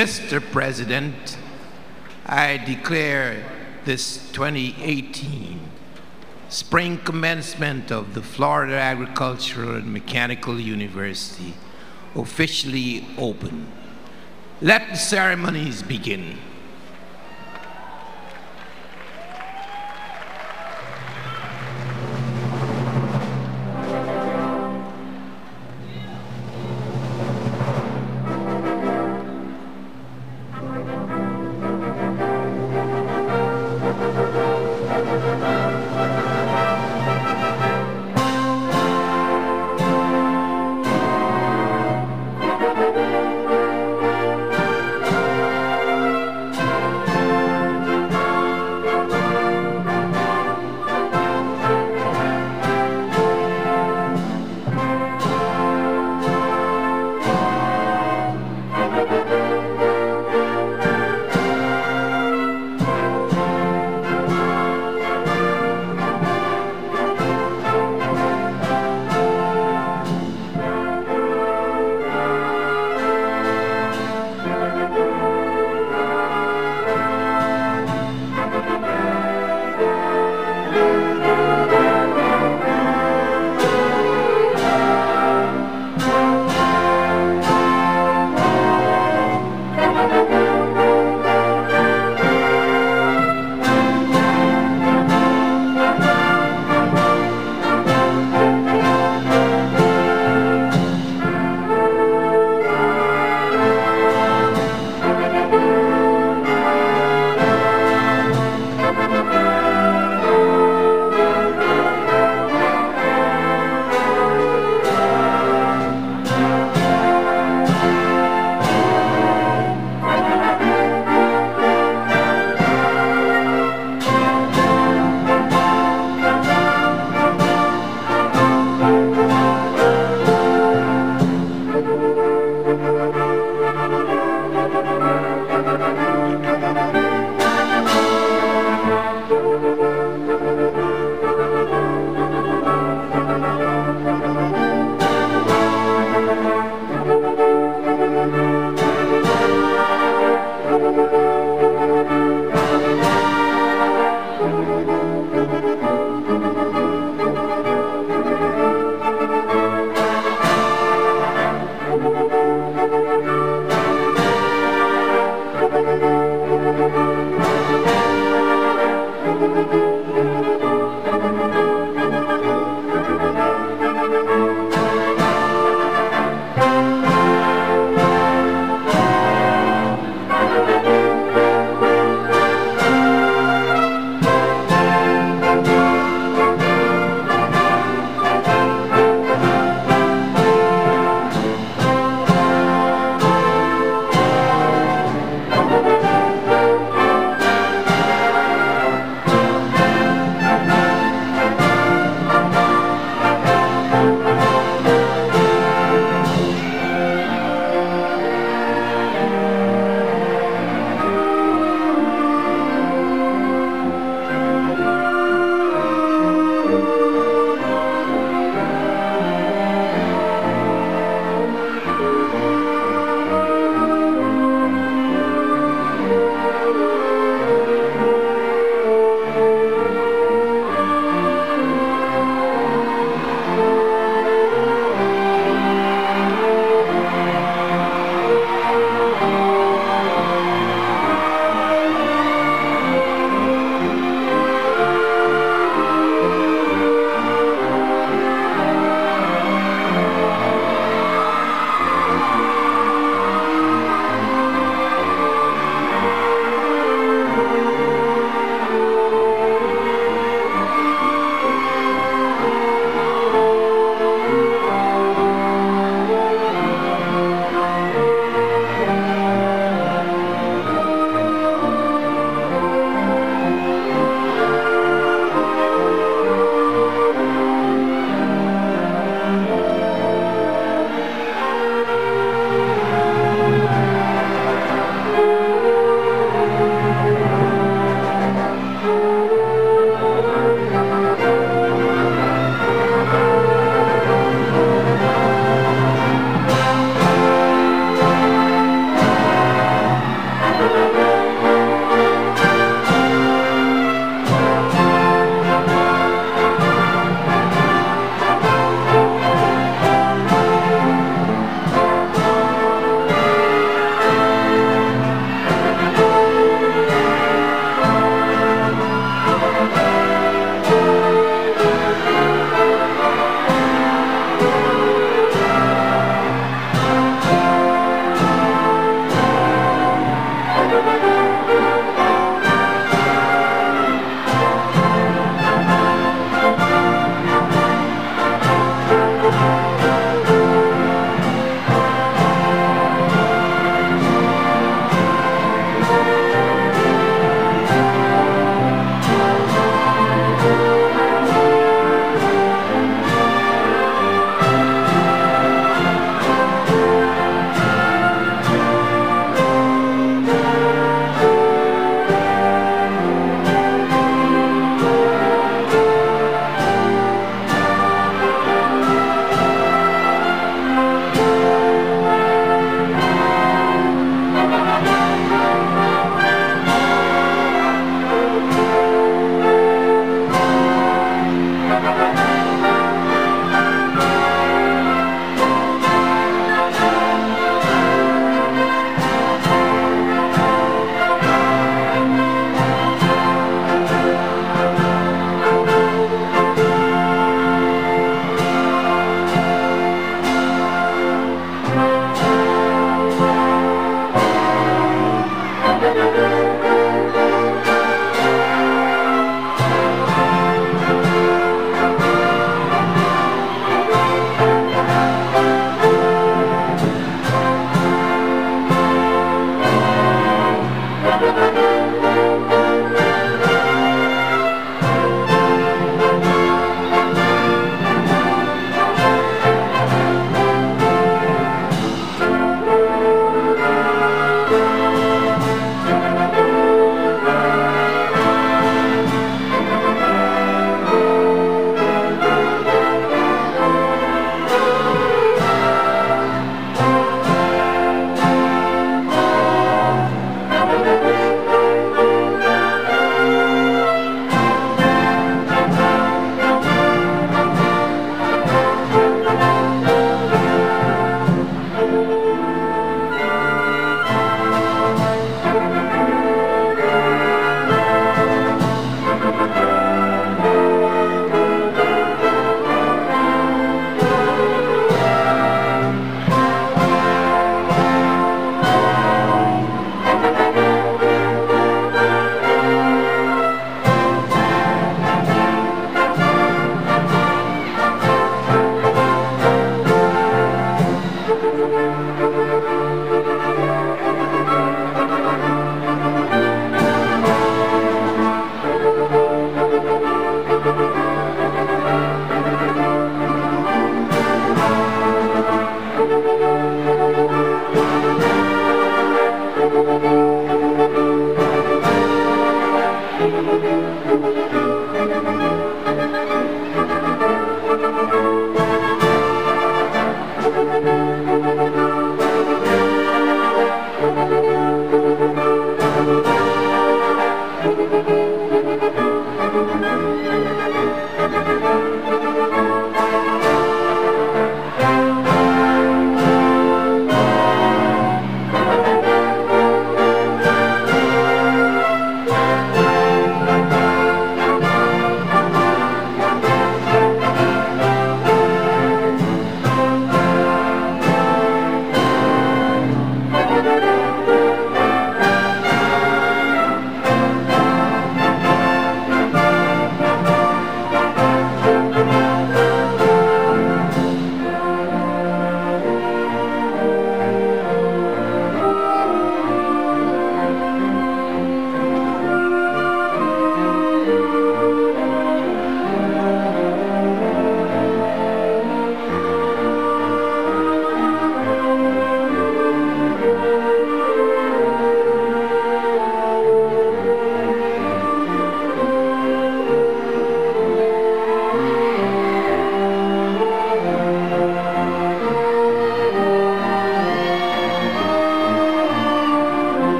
Mr. President, I declare this 2018 spring commencement of the Florida Agricultural and Mechanical University officially open. Let the ceremonies begin.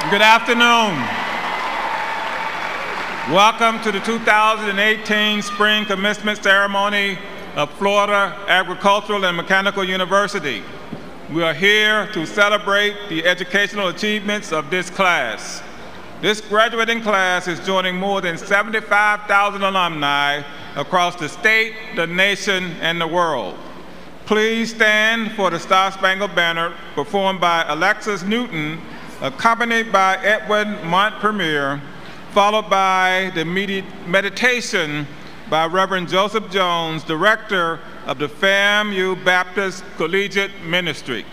Good afternoon. Welcome to the 2018 Spring Commencement Ceremony of Florida Agricultural and Mechanical University. We are here to celebrate the educational achievements of this class. This graduating class is joining more than 75,000 alumni across the state, the nation, and the world. Please stand for the Star Spangled Banner performed by Alexis Newton, accompanied by Edwin Montpremier, followed by the meditation by Reverend Joseph Jones, Director of the FAMU Baptist Collegiate Ministry.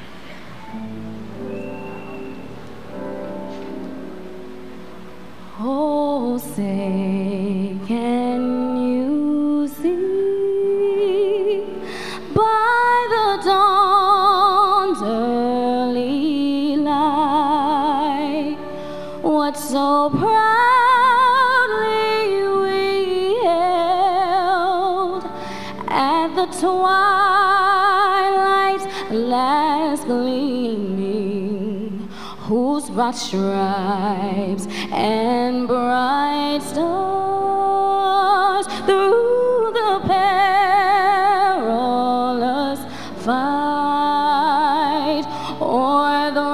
Oh, say, can you see by the dawn's early light what so proudly we held at the twilight's last gleaming, whose broad stripes and bright stars through the perilous fight o'er the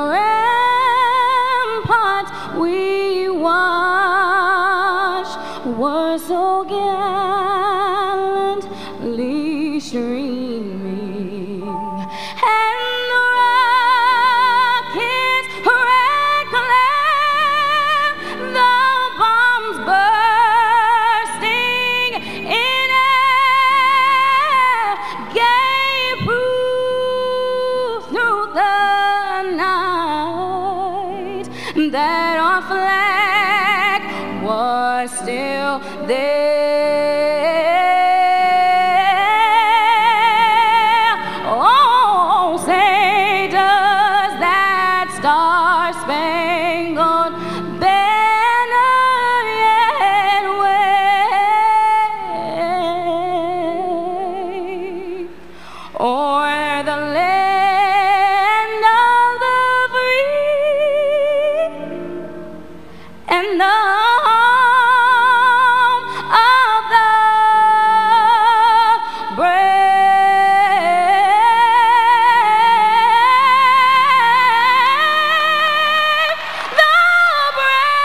ramparts we watched were so gallantly streaming, and the rockets reclaim the bombs bursting in air, gave proof through the night that our flag was still there. Oh, say, does that star-spangled banner yet wave o'er the land of the free and the home of the brave, the brave.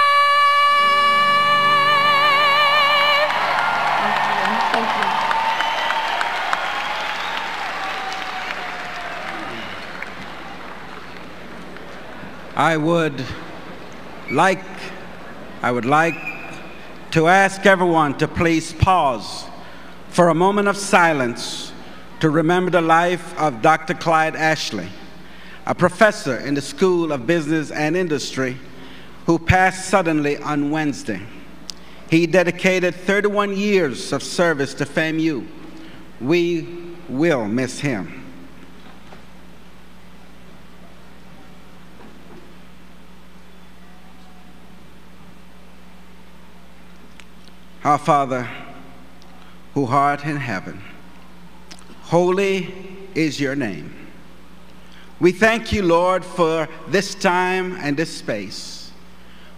Thank you. I would like to ask everyone to please pause for a moment of silence to remember the life of Dr. Clyde Ashley, a professor in the School of Business and Industry who passed suddenly on Wednesday. He dedicated 31 years of service to FAMU. We will miss him. Our Father, who art in heaven, holy is your name. We thank you, Lord, for this time and this space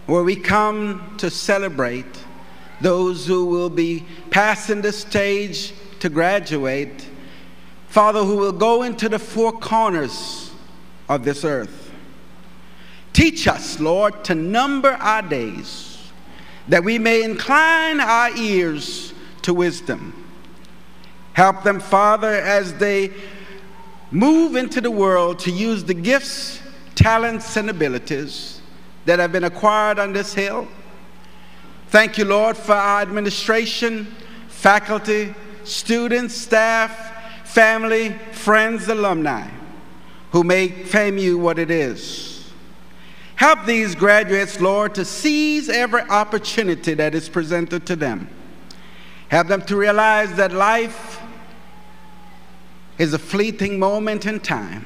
where we come to celebrate those who will be passing the stage to graduate, Father, who will go into the four corners of this earth. Teach us, Lord, to number our days, that we may incline our ears to wisdom. Help them, Father, as they move into the world to use the gifts, talents, and abilities that have been acquired on this hill. Thank you, Lord, for our administration, faculty, students, staff, family, friends, alumni, who make FAMU what it is. Help these graduates, Lord, to seize every opportunity that is presented to them. Help them to realize that life is a fleeting moment in time.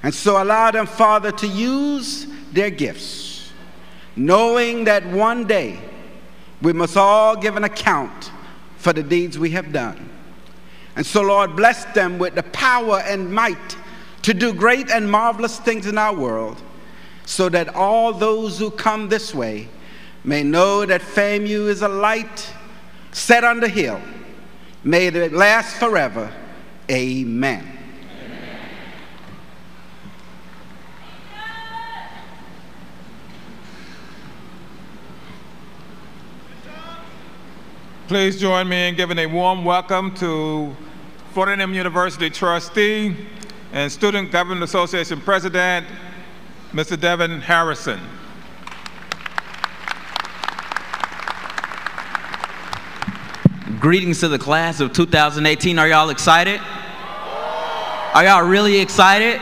And so allow them, Father, to use their gifts, knowing that one day we must all give an account for the deeds we have done. And so, Lord, bless them with the power and might to do great and marvelous things in our world, so that all those who come this way may know that FAMU is a light set on the hill. May it last forever. Amen. Please join me in giving a warm welcome to Florida A&M University trustee and Student Government Association President, Mr. Devin Harrison. Greetings to the class of 2018. Are y'all excited? Are y'all really excited?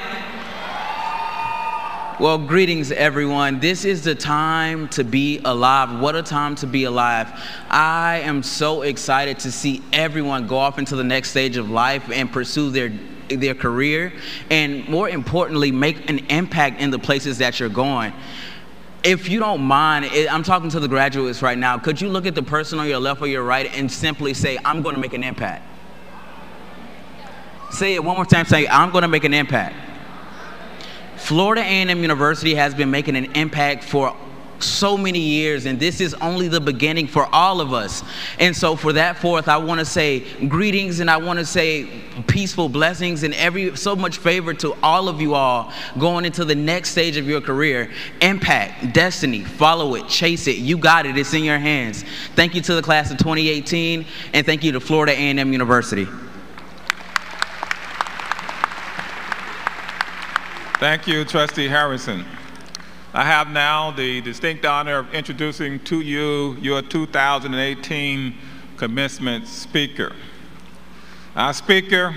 Well, greetings everyone. This is the time to be alive. What a time to be alive. I am so excited to see everyone go off into the next stage of life and pursue their career, and more importantly, make an impact in the places that you're going. If you don't mind, I'm talking to the graduates right now. Could you look at the person on your left or your right and simply say, I'm going to make an impact? Say it one more time. Say, I'm going to make an impact. Florida A&M University has been making an impact for so many years, and this is only the beginning for all of us. And so for that forth, I want to say greetings, and I want to say peaceful blessings and so much favor to all of you all going into the next stage of your career. Impact, destiny, follow it, chase it. You got it. It's in your hands. Thank you to the class of 2018, and thank you to Florida A&M University. Thank you, Trustee Harrison. I have now the distinct honor of introducing to you your 2018 commencement speaker. Our speaker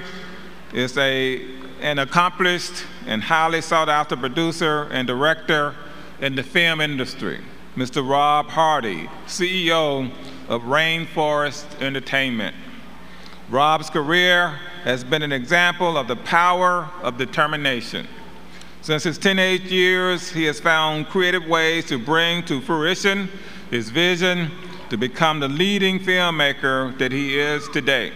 is an accomplished and highly sought-after producer and director in the film industry, Mr. Rob Hardy, CEO of Rainforest Entertainment. Rob's career has been an example of the power of determination. Since his teenage years, he has found creative ways to bring to fruition his vision to become the leading filmmaker that he is today.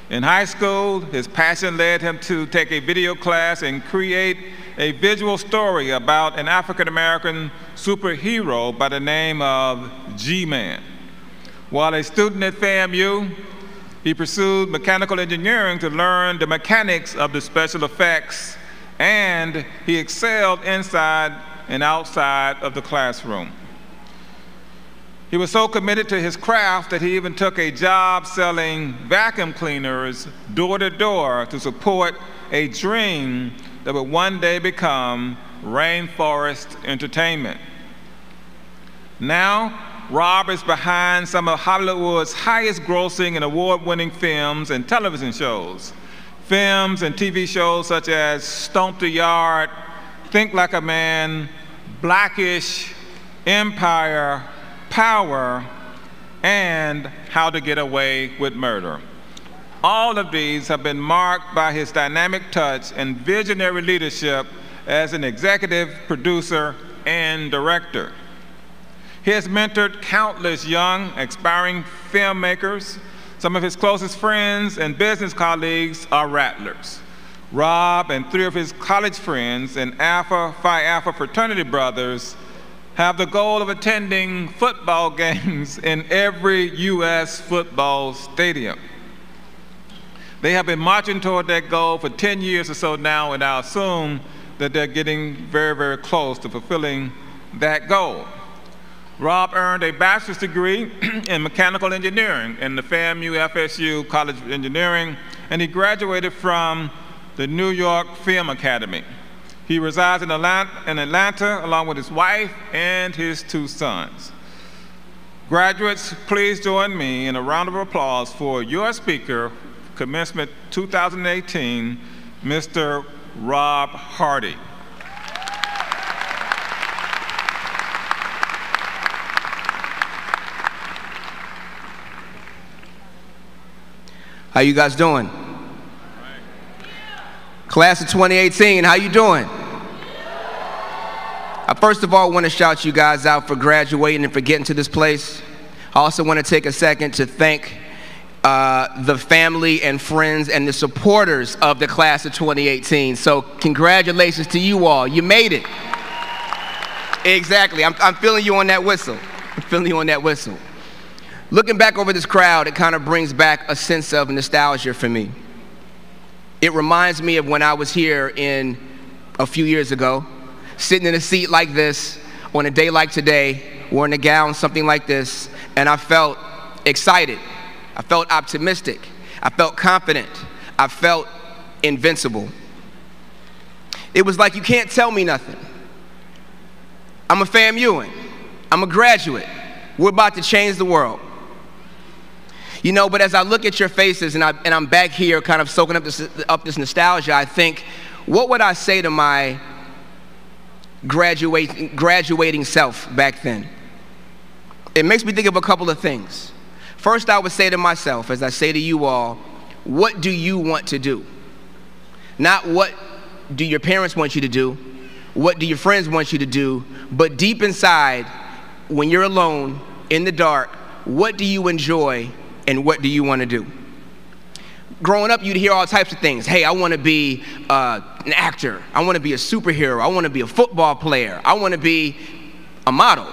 In high school, his passion led him to take a video class and create a visual story about an African-American superhero by the name of G-Man. While a student at FAMU, he pursued mechanical engineering to learn the mechanics of the special effects, and he excelled inside and outside of the classroom. He was so committed to his craft that he even took a job selling vacuum cleaners door to door to support a dream that would one day become Rainforest Entertainment. Now, Rob is behind some of Hollywood's highest grossing and award-winning films and television shows. Films and TV shows such as Stomp the Yard, Think Like a Man, Blackish, Empire, Power, and How to Get Away with Murder. All of these have been marked by his dynamic touch and visionary leadership as an executive producer and director. He has mentored countless young, aspiring filmmakers. Some of his closest friends and business colleagues are Rattlers. Rob and 3 of his college friends and Phi Alpha fraternity brothers have the goal of attending football games in every U.S. football stadium. They have been marching toward that goal for 10 years or so now, and I assume that they're getting very, very close to fulfilling that goal. Rob earned a bachelor's degree in mechanical engineering in the FAMU FSU College of Engineering, and he graduated from the New York Film Academy. He resides in Atlanta along with his wife and his 2 sons. Graduates, please join me in a round of applause for your speaker, Commencement 2018, Mr. Rob Hardy. How you guys doing? Class of 2018, how you doing? I first of all want to shout you guys out for graduating and for getting to this place. I also want to take a second to thank the family and friends and the supporters of the class of 2018. So congratulations to you all. You made it. Exactly. I'm feeling you on that whistle. I'm feeling you on that whistle. Looking back over this crowd, it kind of brings back a sense of nostalgia for me. It reminds me of when I was here a few years ago, sitting in a seat like this on a day like today, wearing a gown, something like this, and I felt excited. I felt optimistic. I felt confident. I felt invincible. It was like, you can't tell me nothing. I'm a FAMUan. I'm a graduate. We're about to change the world. You know, but as I look at your faces and I'm back here kind of soaking up this nostalgia, I think, what would I say to my graduating self back then? It makes me think of a couple of things. First, I would say to myself, as I say to you all, what do you want to do? Not what do your parents want you to do, what do your friends want you to do, but deep inside, when you're alone, in the dark, what do you enjoy and what do you want to do? Growing up, you'd hear all types of things. Hey, I want to be an actor. I want to be a superhero. I want to be a football player. I want to be a model.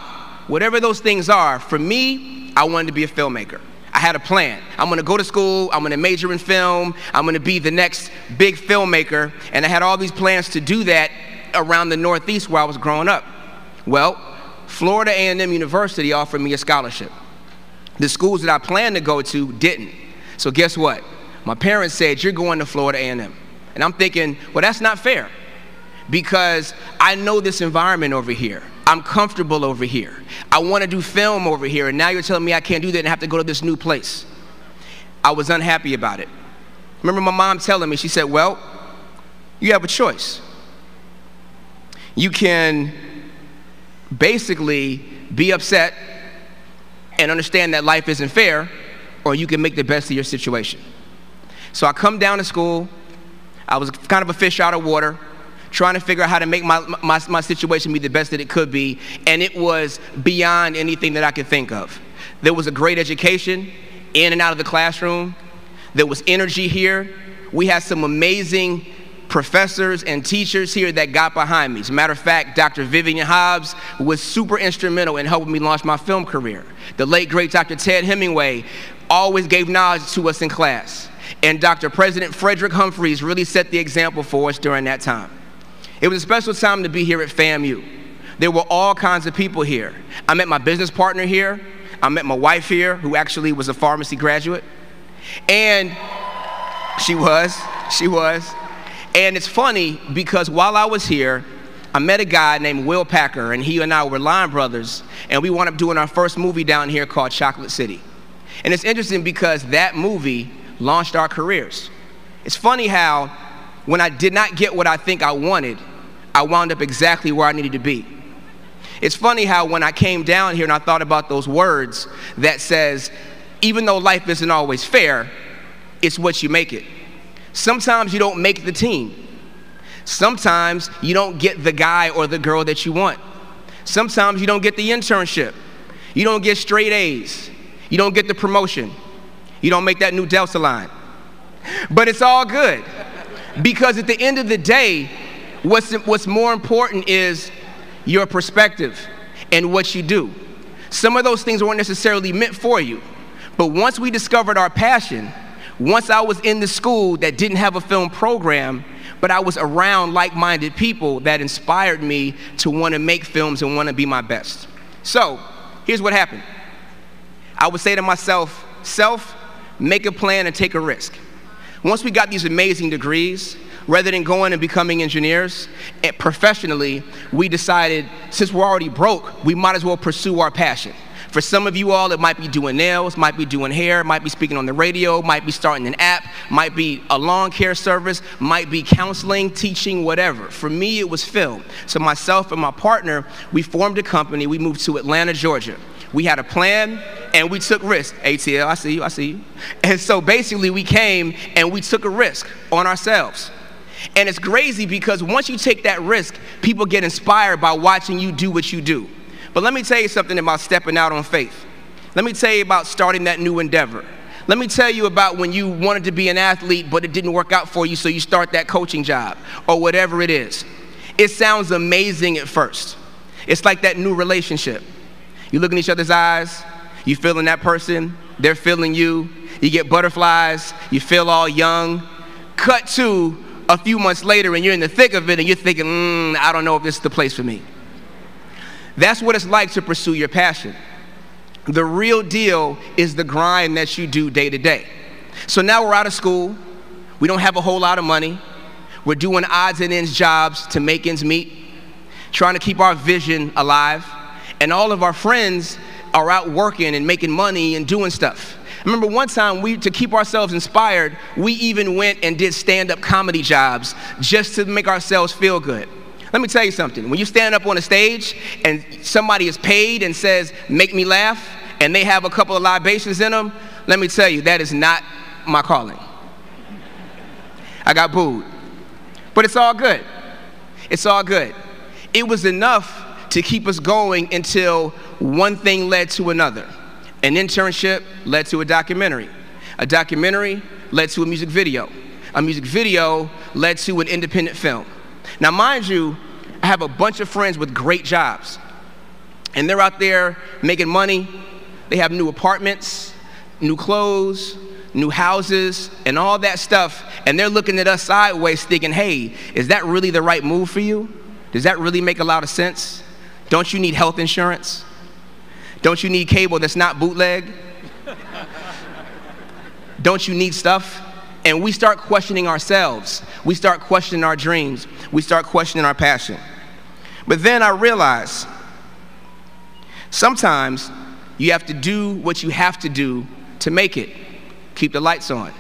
Whatever those things are, for me, I wanted to be a filmmaker. I had a plan. I'm going to go to school. I'm going to major in film. I'm going to be the next big filmmaker. And I had all these plans to do that around the Northeast where I was growing up. Well, Florida A&M University offered me a scholarship. The schools that I planned to go to didn't. So guess what? My parents said, you're going to Florida A&M. And I'm thinking, well, that's not fair, because I know this environment over here. I'm comfortable over here. I want to do film over here, and now you're telling me I can't do that and have to go to this new place. I was unhappy about it. Remember my mom telling me, she said, well, you have a choice. You can basically be upset and understand that life isn't fair, or you can make the best of your situation. So I come down to school. I was kind of a fish out of water, trying to figure out how to make my situation be the best that it could be, and it was beyond anything that I could think of. There was a great education in and out of the classroom. There was energy here. We had some amazing professors and teachers here that got behind me. As a matter of fact, Dr. Vivian Hobbs was super instrumental in helping me launch my film career. The late, great Dr. Ted Hemingway always gave knowledge to us in class. And Dr. President Frederick Humphreys really set the example for us during that time. It was a special time to be here at FAMU. There were all kinds of people here. I met my business partner here. I met my wife here, who actually was a pharmacy graduate. And she was. And it's funny because while I was here, I met a guy named Will Packer, and he and I were line brothers, and we wound up doing our first movie down here called Chocolate City. And it's interesting because that movie launched our careers. It's funny how when I did not get what I think I wanted, I wound up exactly where I needed to be. It's funny how when I came down here and I thought about those words that says, even though life isn't always fair, it's what you make it. Sometimes you don't make the team. Sometimes you don't get the guy or the girl that you want. Sometimes you don't get the internship. You don't get straight A's. You don't get the promotion. You don't make that new Delta line. But it's all good, because at the end of the day, what's more important is your perspective and what you do. Some of those things weren't necessarily meant for you, but once we discovered our passion, once I was in the school that didn't have a film program, but I was around like-minded people that inspired me to want to make films and want to be my best. So here's what happened. I would say to myself, make a plan and take a risk. Once we got these amazing degrees, rather than going and becoming engineers, professionally, we decided, since we're already broke, we might as well pursue our passion. For some of you all, it might be doing nails, might be doing hair, might be speaking on the radio, might be starting an app, might be a lawn care service, might be counseling, teaching, whatever. For me, it was film. So myself and my partner, we formed a company. We moved to Atlanta, Georgia. We had a plan, and we took risks. ATL, I see you. And so basically, we came, and we took a risk on ourselves. And it's crazy because once you take that risk, people get inspired by watching you do what you do. But let me tell you something about stepping out on faith. Let me tell you about starting that new endeavor. Let me tell you about when you wanted to be an athlete, but it didn't work out for you, so you start that coaching job or whatever it is. It sounds amazing at first. It's like that new relationship. You look in each other's eyes, you feeling that person, they're feeling you, you get butterflies, you feel all young. Cut to a few months later and you're in the thick of it and you're thinking, I don't know if this is the place for me. That's what it's like to pursue your passion. The real deal is the grind that you do day to day. So now we're out of school, we don't have a whole lot of money, we're doing odds and ends jobs to make ends meet, trying to keep our vision alive, and all of our friends are out working and making money and doing stuff. I remember one time, to keep ourselves inspired, we even went and did stand-up comedy jobs just to make ourselves feel good. Let me tell you something. When you stand up on a stage and somebody is paid and says, make me laugh, and they have a couple of libations in them, let me tell you, that is not my calling. I got booed. But it's all good. It's all good. It was enough to keep us going until one thing led to another. An internship led to a documentary. A documentary led to a music video. A music video led to an independent film. Now, mind you, I have a bunch of friends with great jobs. And they're out there making money. They have new apartments, new clothes, new houses, and all that stuff. And they're looking at us sideways thinking, hey, is that really the right move for you? Does that really make a lot of sense? Don't you need health insurance? Don't you need cable that's not bootleg? Don't you need stuff? And we start questioning ourselves. We start questioning our dreams. We start questioning our passion. But then I realize sometimes you have to do what you have to do to make it. Keep the lights on.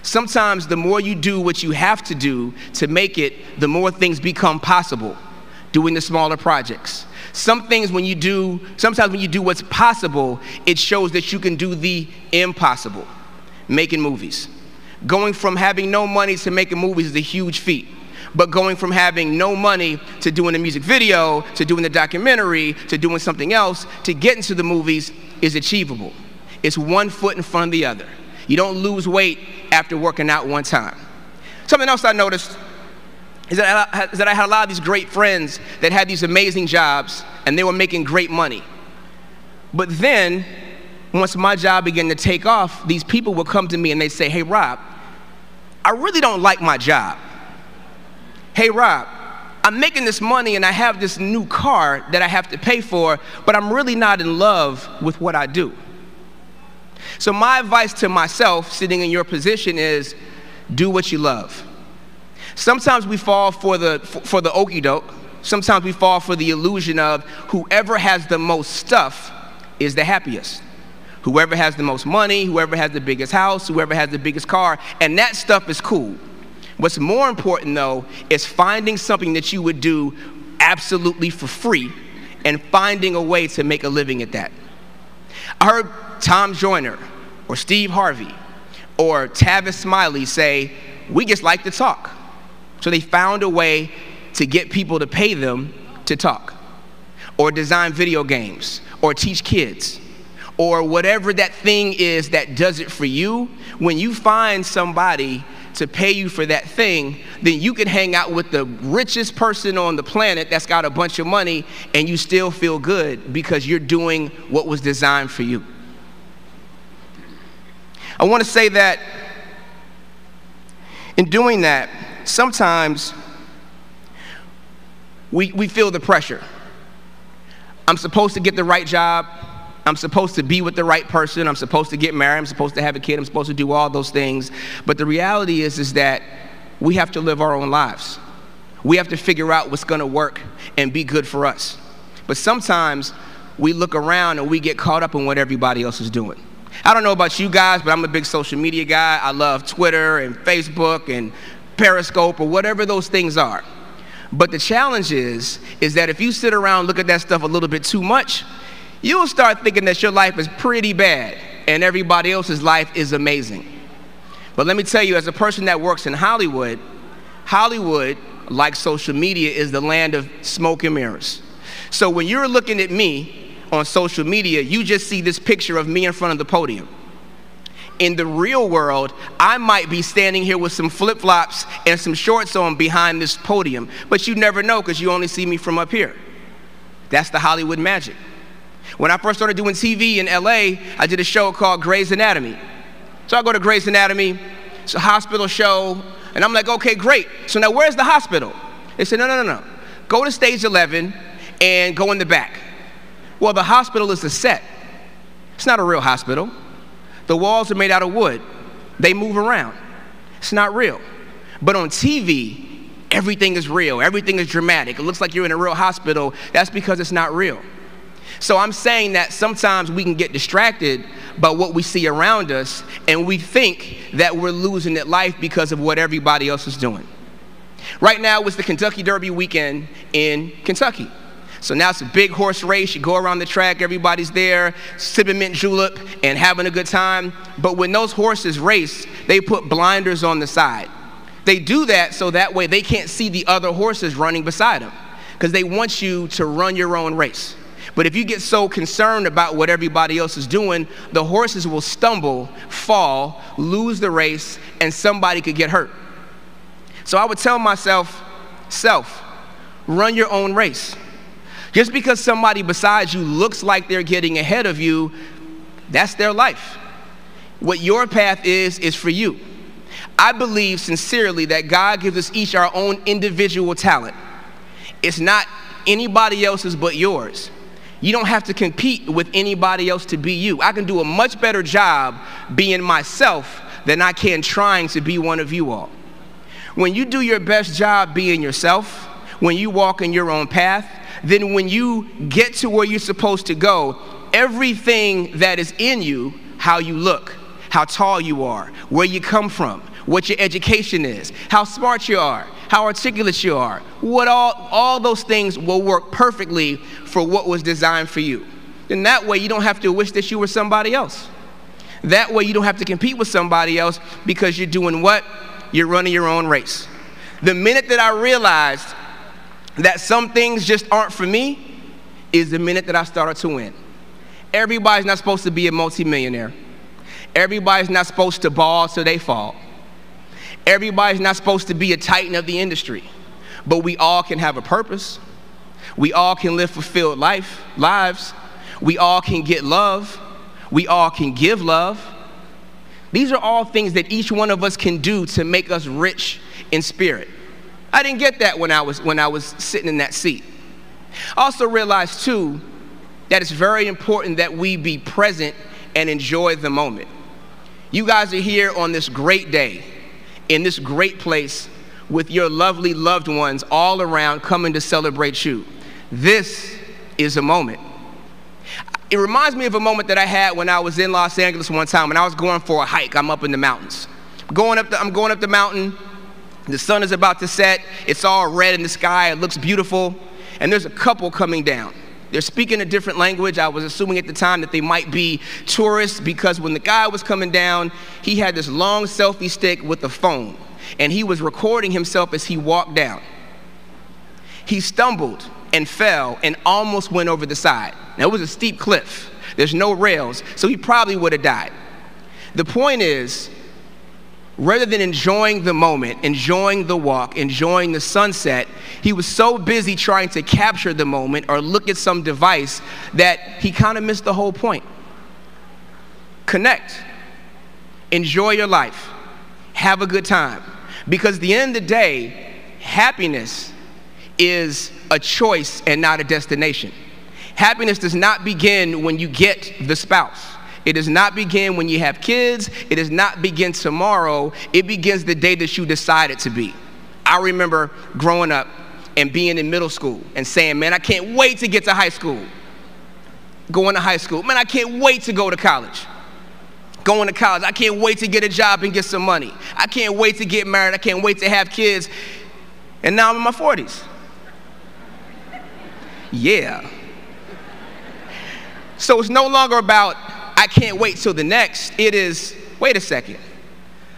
Sometimes the more you do what you have to do to make it, the more things become possible, doing the smaller projects. Sometimes when you do what's possible, it shows that you can do the impossible, making movies. Going from having no money to making movies is a huge feat. But going from having no money to doing a music video, to doing the documentary, to doing something else, to getting to the movies is achievable. It's one foot in front of the other. You don't lose weight after working out one time. Something else I noticed is that I had a lot of these great friends that had these amazing jobs and they were making great money. But then, once my job began to take off, these people would come to me and they'd say, hey, Rob, I really don't like my job. Hey, Rob, I'm making this money and I have this new car that I have to pay for, but I'm really not in love with what I do. So my advice to myself, sitting in your position, is do what you love. Sometimes we fall for the okie doke. Sometimes we fall for the illusion of whoever has the most stuff is the happiest. Whoever has the most money, whoever has the biggest house, whoever has the biggest car, and that stuff is cool. What's more important, though, is finding something that you would do absolutely for free and finding a way to make a living at that. I heard Tom Joyner or Steve Harvey or Tavis Smiley say, we just like to talk. So they found a way to get people to pay them to talk, or design video games, or teach kids, or whatever that thing is that does it for you. When you find somebody to pay you for that thing, then you can hang out with the richest person on the planet that's got a bunch of money and you still feel good because you're doing what was designed for you. I want to say that in doing that, sometimes we feel the pressure. I'm supposed to get the right job. I'm supposed to be with the right person. I'm supposed to get married. I'm supposed to have a kid. I'm supposed to do all those things. But the reality is that we have to live our own lives. We have to figure out what's going to work and be good for us. But sometimes we look around and we get caught up in what everybody else is doing. I don't know about you guys, but I'm a big social media guy. I love Twitter and Facebook and Periscope or whatever those things are. But the challenge is that if you sit around and look at that stuff a little bit too much, you'll start thinking that your life is pretty bad and everybody else's life is amazing. But let me tell you, as a person that works in Hollywood, like social media, is the land of smoke and mirrors. So when you're looking at me on social media, you just see this picture of me in front of the podium. In the real world, I might be standing here with some flip-flops and some shorts on behind this podium, but you never know because you only see me from up here. That's the Hollywood magic. When I first started doing TV in LA, I did a show called Grey's Anatomy. So I go to Grey's Anatomy, it's a hospital show, and I'm like, okay, great. So now where's the hospital? They said, no. Go to stage 11 and go in the back. Well, the hospital is a set. It's not a real hospital. The walls are made out of wood. They move around. It's not real. But on TV, everything is real. Everything is dramatic. It looks like you're in a real hospital. That's because it's not real. So I'm saying that sometimes we can get distracted by what we see around us, and we think that we're losing at life because of what everybody else is doing. Right now it's the Kentucky Derby weekend in Kentucky. So now it's a big horse race. You go around the track, everybody's there, sipping mint julep and having a good time. But when those horses race, they put blinders on the side. They do that so that way they can't see the other horses running beside them, because they want you to run your own race. But if you get so concerned about what everybody else is doing, the horses will stumble, fall, lose the race, and somebody could get hurt. So I would tell myself, run your own race. Just because somebody beside you looks like they're getting ahead of you, that's their life. What your path is for you. I believe sincerely that God gives us each our own individual talent. It's not anybody else's but yours. You don't have to compete with anybody else to be you. I can do a much better job being myself than I can trying to be one of you all. When you do your best job being yourself, when you walk in your own path, then when you get to where you're supposed to go, everything that is in you, how you look, how tall you are, where you come from, what your education is, how smart you are, how articulate you are, what all those things will work perfectly for what was designed for you. And that way you don't have to wish that you were somebody else. That way you don't have to compete with somebody else, because you're doing what? You're running your own race. The minute that I realized that some things just aren't for me is the minute that I started to win. Everybody's not supposed to be a multimillionaire. Everybody's not supposed to ball so they fall. Everybody's not supposed to be a titan of the industry. But we all can have a purpose. We all can live fulfilled lives. We all can get love. We all can give love. These are all things that each one of us can do to make us rich in spirit. I didn't get that when I was sitting in that seat. I also realized too that it's very important that we be present and enjoy the moment. You guys are here on this great day, in this great place, with your lovely loved ones all around coming to celebrate you. This is a moment. It reminds me of a moment that I had when I was in Los Angeles one time when I was going for a hike. I'm up in the mountains. I'm going up the mountain. The sun is about to set. It's all red in the sky. It looks beautiful. And there's a couple coming down. They're speaking a different language. I was assuming at the time that they might be tourists, because when the guy was coming down, he had this long selfie stick with a phone, and he was recording himself as he walked down. He stumbled and fell and almost went over the side. Now, it was a steep cliff. There's no rails, so he probably would have died. The point is, rather than enjoying the moment, enjoying the walk, enjoying the sunset, he was so busy trying to capture the moment or look at some device that he kind of missed the whole point. Connect. Enjoy your life. Have a good time. Because at the end of the day, happiness is a choice and not a destination. Happiness does not begin when you get the spouse. It does not begin when you have kids. It does not begin tomorrow. It begins the day that you decide it to be. I remember growing up and being in middle school and saying, man, I can't wait to get to high school. Going to high school. Man, I can't wait to go to college. Going to college. I can't wait to get a job and get some money. I can't wait to get married. I can't wait to have kids. And now I'm in my 40s. Yeah. So it's no longer about I can't wait till the next. It is, wait a second.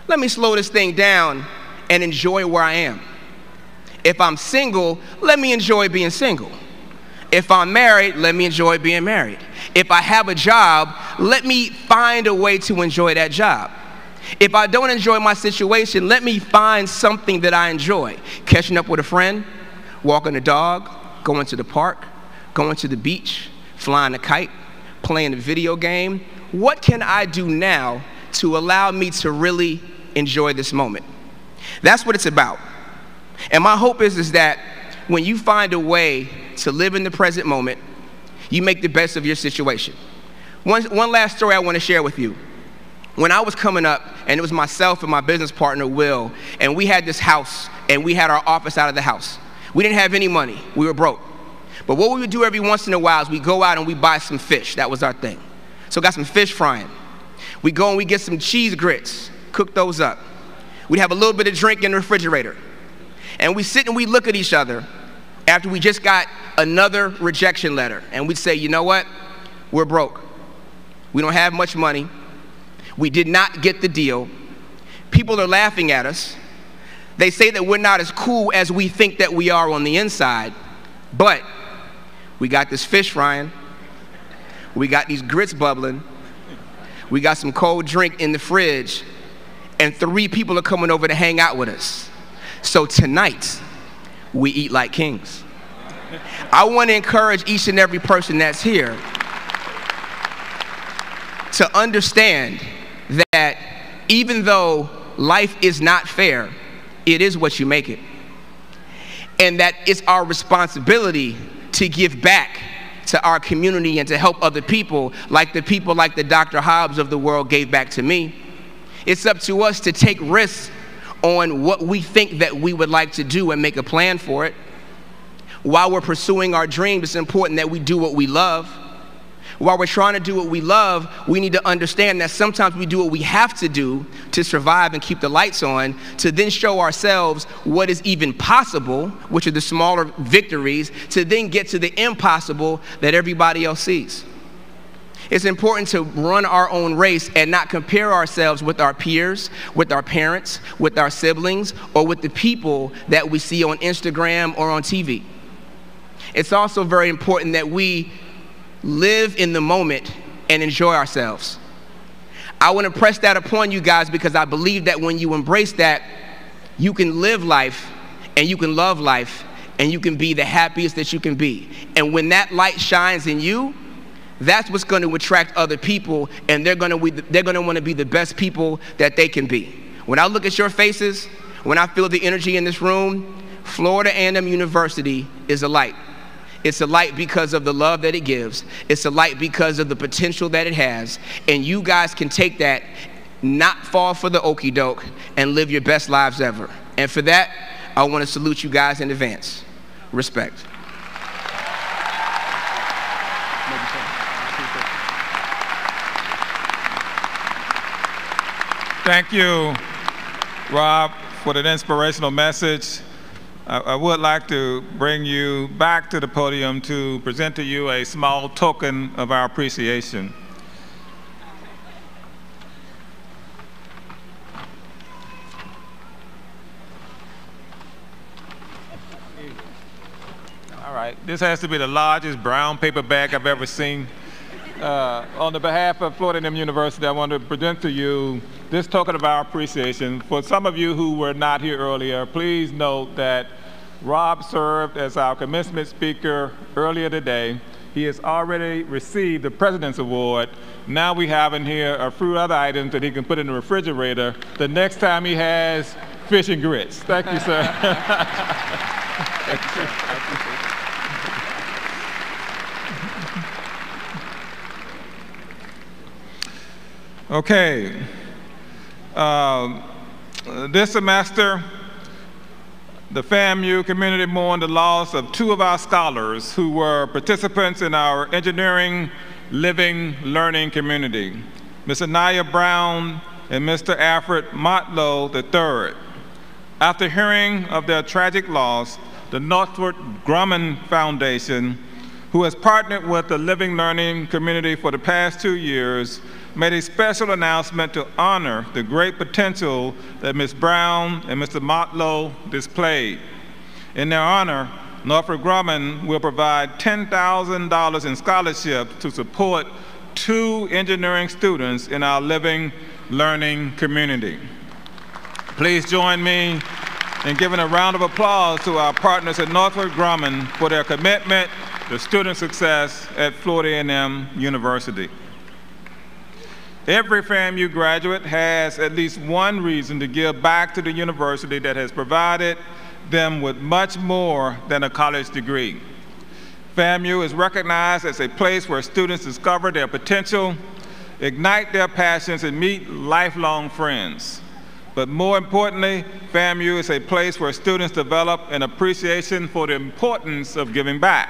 Let me slow this thing down and enjoy where I am. If I'm single, let me enjoy being single. If I'm married, let me enjoy being married. If I have a job, let me find a way to enjoy that job. If I don't enjoy my situation, let me find something that I enjoy. Catching up with a friend, walking a dog, going to the park, going to the beach, flying a kite, playing a video game. What can I do now to allow me to really enjoy this moment? That's what it's about. And my hope is that when you find a way to live in the present moment, you make the best of your situation. One last story I want to share with you. When I was coming up, and it was myself and my business partner, Will, and we had this house, and we had our office out of the house. We didn't have any money. We were broke. But what we would do every once in a while is we go out and we buy some fish. That was our thing. So got some fish frying. We go and we get some cheese grits, cook those up. We'd have a little bit of drink in the refrigerator. And we sit and we look at each other after we just got another rejection letter. And we'd say, you know what? We're broke. We don't have much money. We did not get the deal. People are laughing at us. They say that we're not as cool as we think that we are on the inside. But we got this fish frying. We got these grits bubbling. We got some cold drink in the fridge. And 3 people are coming over to hang out with us. So tonight, we eat like kings. I want to encourage each and every person that's here to understand that even though life is not fair, it is what you make it. And that it's our responsibility to give back to our community and to help other people like the Dr. Hobbs of the world gave back to me. It's up to us to take risks on what we think that we would like to do and make a plan for it. While we're pursuing our dreams, it's important that we do what we love. While we're trying to do what we love, we need to understand that sometimes we do what we have to do to survive and keep the lights on, to then show ourselves what is even possible, which are the smaller victories, to then get to the impossible that everybody else sees. It's important to run our own race and not compare ourselves with our peers, with our parents, with our siblings, or with the people that we see on Instagram or on TV. It's also very important that we live in the moment and enjoy ourselves. I want to press that upon you guys because I believe that when you embrace that, you can live life and you can love life and you can be the happiest that you can be. And when that light shines in you, that's what's going to attract other people, and they're going to want to be the best people that they can be. When I look at your faces, when I feel the energy in this room, Florida A&M University is a light. It's a light because of the love that it gives. It's a light because of the potential that it has. And you guys can take that, not fall for the okie doke, and live your best lives ever. And for that, I want to salute you guys in advance. Respect. Thank you, Rob, for that inspirational message. I would like to bring you back to the podium to present to you a small token of our appreciation. All right, this has to be the largest brown paper bag I've ever seen. On the behalf of Florida A&M University, I want to present to you this token of our appreciation. For some of you who were not here earlier, please note that Rob served as our commencement speaker earlier today. He has already received the President's Award. Now we have in here a few other items that he can put in the refrigerator the next time he has fish and grits. Thank you, sir. Thank you, sir. Okay, this semester, the FAMU community mourned the loss of 2 of our scholars who were participants in our engineering, living, learning community, Ms. Anaya Brown and Mr. Alfred Motlow III. After hearing of their tragic loss, the Northrop Grumman Foundation, who has partnered with the living learning community for the past 2 years, made a special announcement to honor the great potential that Ms. Brown and Mr. Motlow displayed. In their honor, Northrop Grumman will provide $10,000 in scholarships to support 2 engineering students in our living learning community. Please join me in giving a round of applause to our partners at Northrop Grumman for their commitment the student success at Florida A&M University. Every FAMU graduate has at least one reason to give back to the university that has provided them with much more than a college degree. FAMU is recognized as a place where students discover their potential, ignite their passions, and meet lifelong friends. But more importantly, FAMU is a place where students develop an appreciation for the importance of giving back.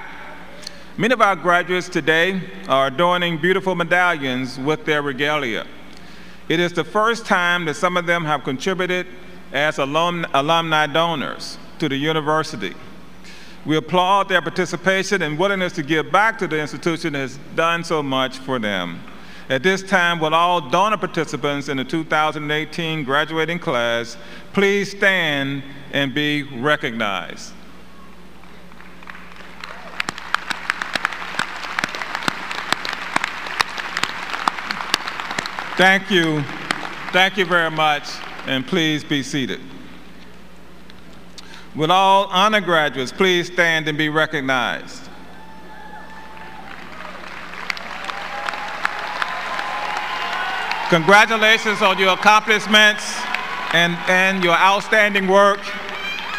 Many of our graduates today are adorning beautiful medallions with their regalia. It is the first time that some of them have contributed as alumni donors to the university. We applaud their participation and willingness to give back to the institution that has done so much for them. At this time, will all donor participants in the 2018 graduating class please stand and be recognized. Thank you. Thank you very much, and please be seated. Will all honor graduates please stand and be recognized? Congratulations on your accomplishments and your outstanding work.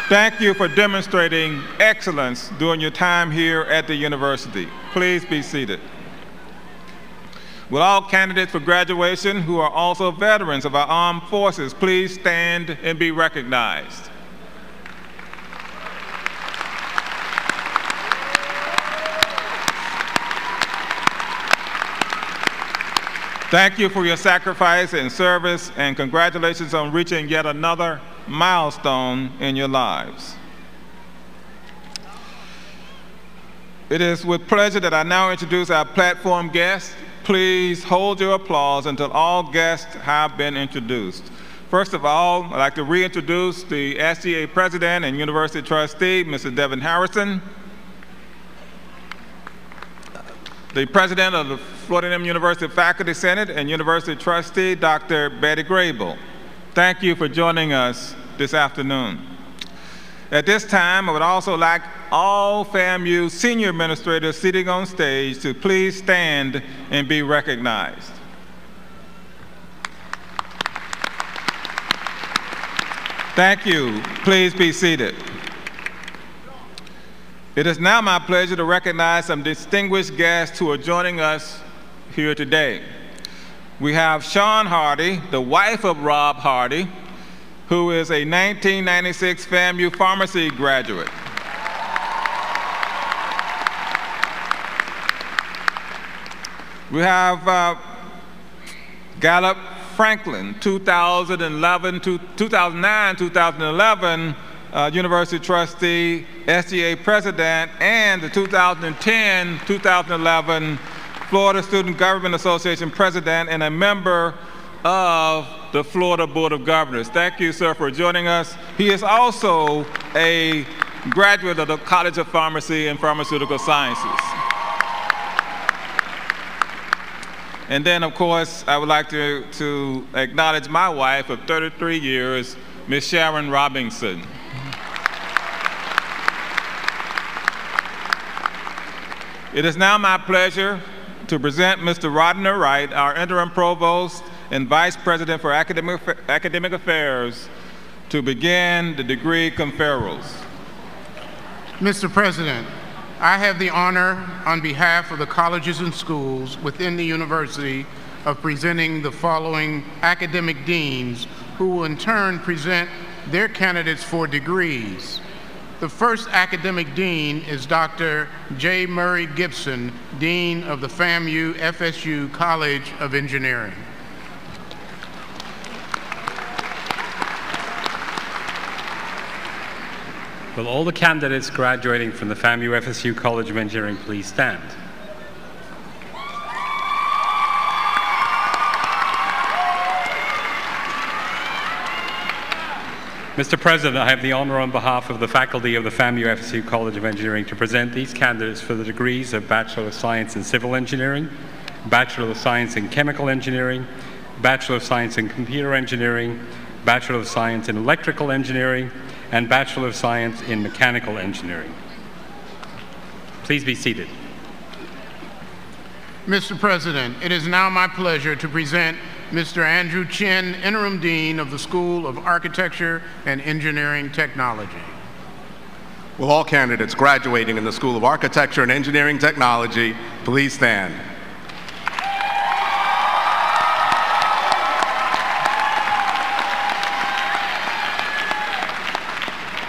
Thank you for demonstrating excellence during your time here at the university. Please be seated. Will all candidates for graduation who are also veterans of our armed forces please stand and be recognized? Thank you for your sacrifice and service, and congratulations on reaching yet another milestone in your lives. It is with pleasure that I now introduce our platform guests. Please hold your applause until all guests have been introduced. First of all, I'd like to reintroduce the SGA President and University Trustee, Mr. Devin Harrison. The President of the Florida A&M University Faculty Senate and University Trustee, Dr. Betty Grable. Thank you for joining us this afternoon. At this time, I would also like all FAMU senior administrators sitting on stage to please stand and be recognized. Thank you. Please be seated. It is now my pleasure to recognize some distinguished guests who are joining us here today. We have Shawn Hardy, the wife of Rob Hardy, who is a 1996 FAMU pharmacy graduate. We have Gallup Franklin, 2009-2011 University Trustee, SGA President, and the 2010-2011 Florida Student Government Association President and a member of the Florida Board of Governors. Thank you, sir, for joining us. He is also a graduate of the College of Pharmacy and Pharmaceutical Sciences. And then, of course, I would like to acknowledge my wife of 33 years, Ms. Sharon Robinson. It is now my pleasure to present Mr. Rodner Wright, our interim provost and vice president for academic affairs, to begin the degree conferrals. Mr. President, I have the honor on behalf of the colleges and schools within the university of presenting the following academic deans who will in turn present their candidates for degrees. The first academic dean is Dr. J. Murray Gibson, Dean of the FAMU FSU College of Engineering. Will all the candidates graduating from the FAMU FSU College of Engineering please stand? Mr. President, I have the honor on behalf of the faculty of the FAMU FSU College of Engineering to present these candidates for the degrees of Bachelor of Science in Civil Engineering, Bachelor of Science in Chemical Engineering, Bachelor of Science in Computer Engineering, Bachelor of Science in Electrical Engineering, and Bachelor of Science in Mechanical Engineering. Please be seated. Mr. President, it is now my pleasure to present Mr. Andrew Chin, Interim Dean of the School of Architecture and Engineering Technology. Will all candidates graduating in the School of Architecture and Engineering Technology please stand?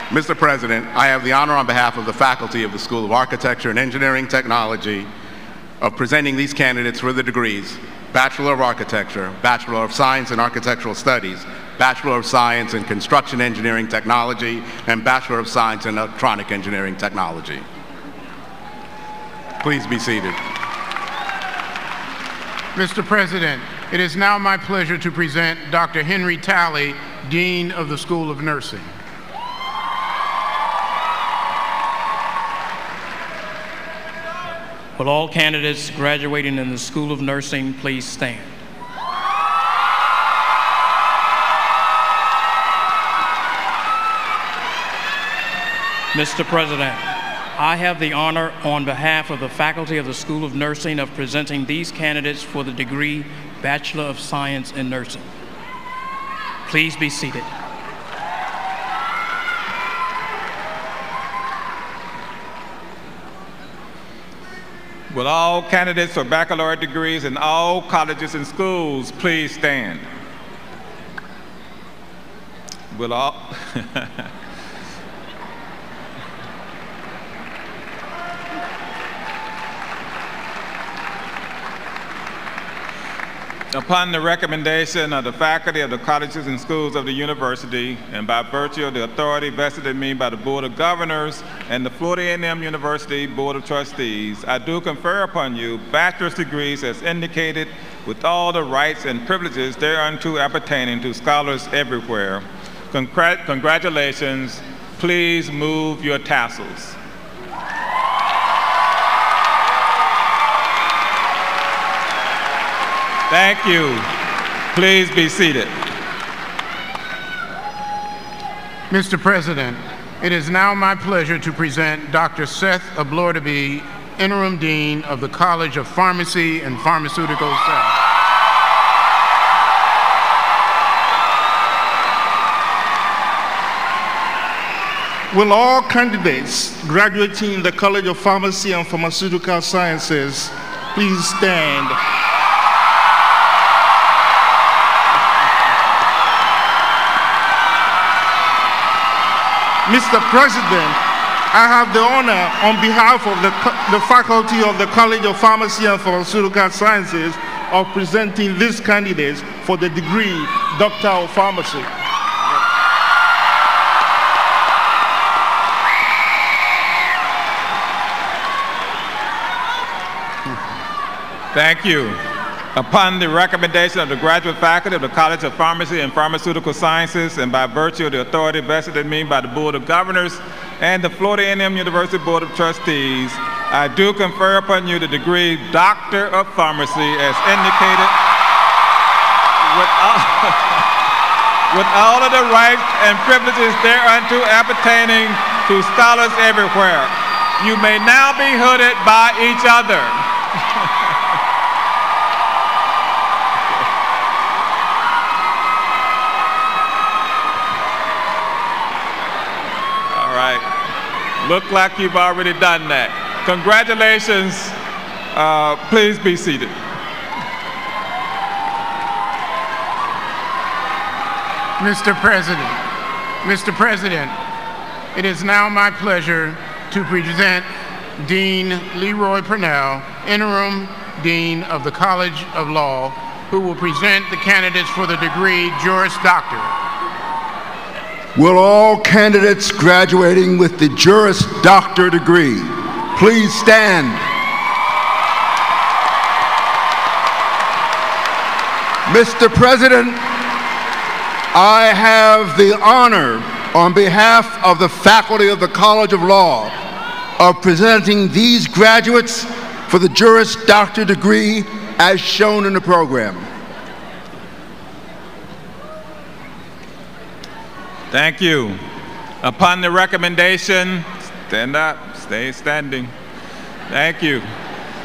Mr. President, I have the honor on behalf of the faculty of the School of Architecture and Engineering Technology of presenting these candidates for the degrees Bachelor of Architecture, Bachelor of Science in Architectural Studies, Bachelor of Science in Construction Engineering Technology, and Bachelor of Science in Electronic Engineering Technology. Please be seated. Mr. President, it is now my pleasure to present Dr. Henry Talley, Dean of the School of Nursing. Will all candidates graduating in the School of Nursing please stand? Mr. President, I have the honor on behalf of the faculty of the School of Nursing of presenting these candidates for the degree Bachelor of Science in Nursing. Please be seated. Will all candidates for baccalaureate degrees in all colleges and schools please stand? Will all... Upon the recommendation of the faculty of the colleges and schools of the university, and by virtue of the authority vested in me by the Board of Governors and the Florida A&M University Board of Trustees, I do confer upon you bachelor's degrees as indicated with all the rights and privileges thereunto appertaining to scholars everywhere. Congratulations. Please move your tassels. Thank you. Please be seated. Mr. President, it is now my pleasure to present Dr. Seth Ablordaby, Interim Dean of the College of Pharmacy and Pharmaceutical Sciences. Will all candidates graduating in the College of Pharmacy and Pharmaceutical Sciences please stand? Mr. President, I have the honor on behalf of the faculty of the College of Pharmacy and Pharmaceutical Sciences of presenting these candidates for the degree Doctor of Pharmacy. Thank you. Upon the recommendation of the graduate faculty of the College of Pharmacy and Pharmaceutical Sciences, and by virtue of the authority vested in me by the Board of Governors and the Florida A&M University Board of Trustees, I do confer upon you the degree Doctor of Pharmacy as indicated with all of the rights and privileges thereunto appertaining to scholars everywhere. You may now be hooded by each other. Look like you've already done that. Congratulations. Please be seated. Mr. President, it is now my pleasure to present Dean Leroy Purnell, Interim Dean of the College of Law, who will present the candidates for the degree Juris Doctor. Will all candidates graduating with the Juris Doctor degree please stand? Mr. President, I have the honor on behalf of the faculty of the College of Law of presenting these graduates for the Juris Doctor degree as shown in the program. Thank you. Upon the recommendation, stand up, stay standing. Thank you.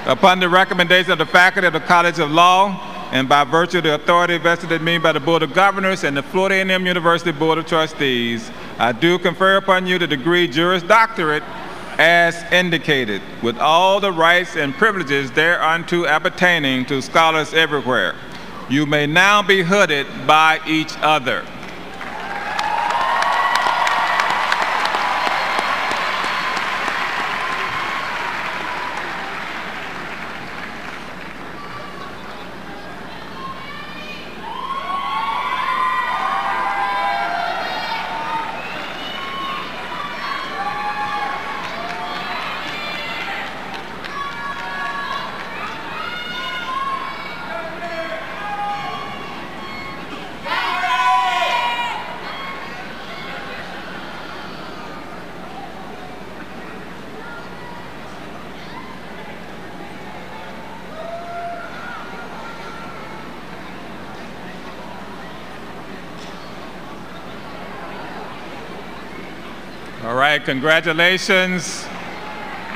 Upon the recommendation of the faculty of the College of Law, and by virtue of the authority vested in me by the Board of Governors and the Florida A&M University Board of Trustees, I do confer upon you the degree Juris Doctorate as indicated, with all the rights and privileges thereunto appertaining to scholars everywhere. You may now be hooded by each other. All right, congratulations.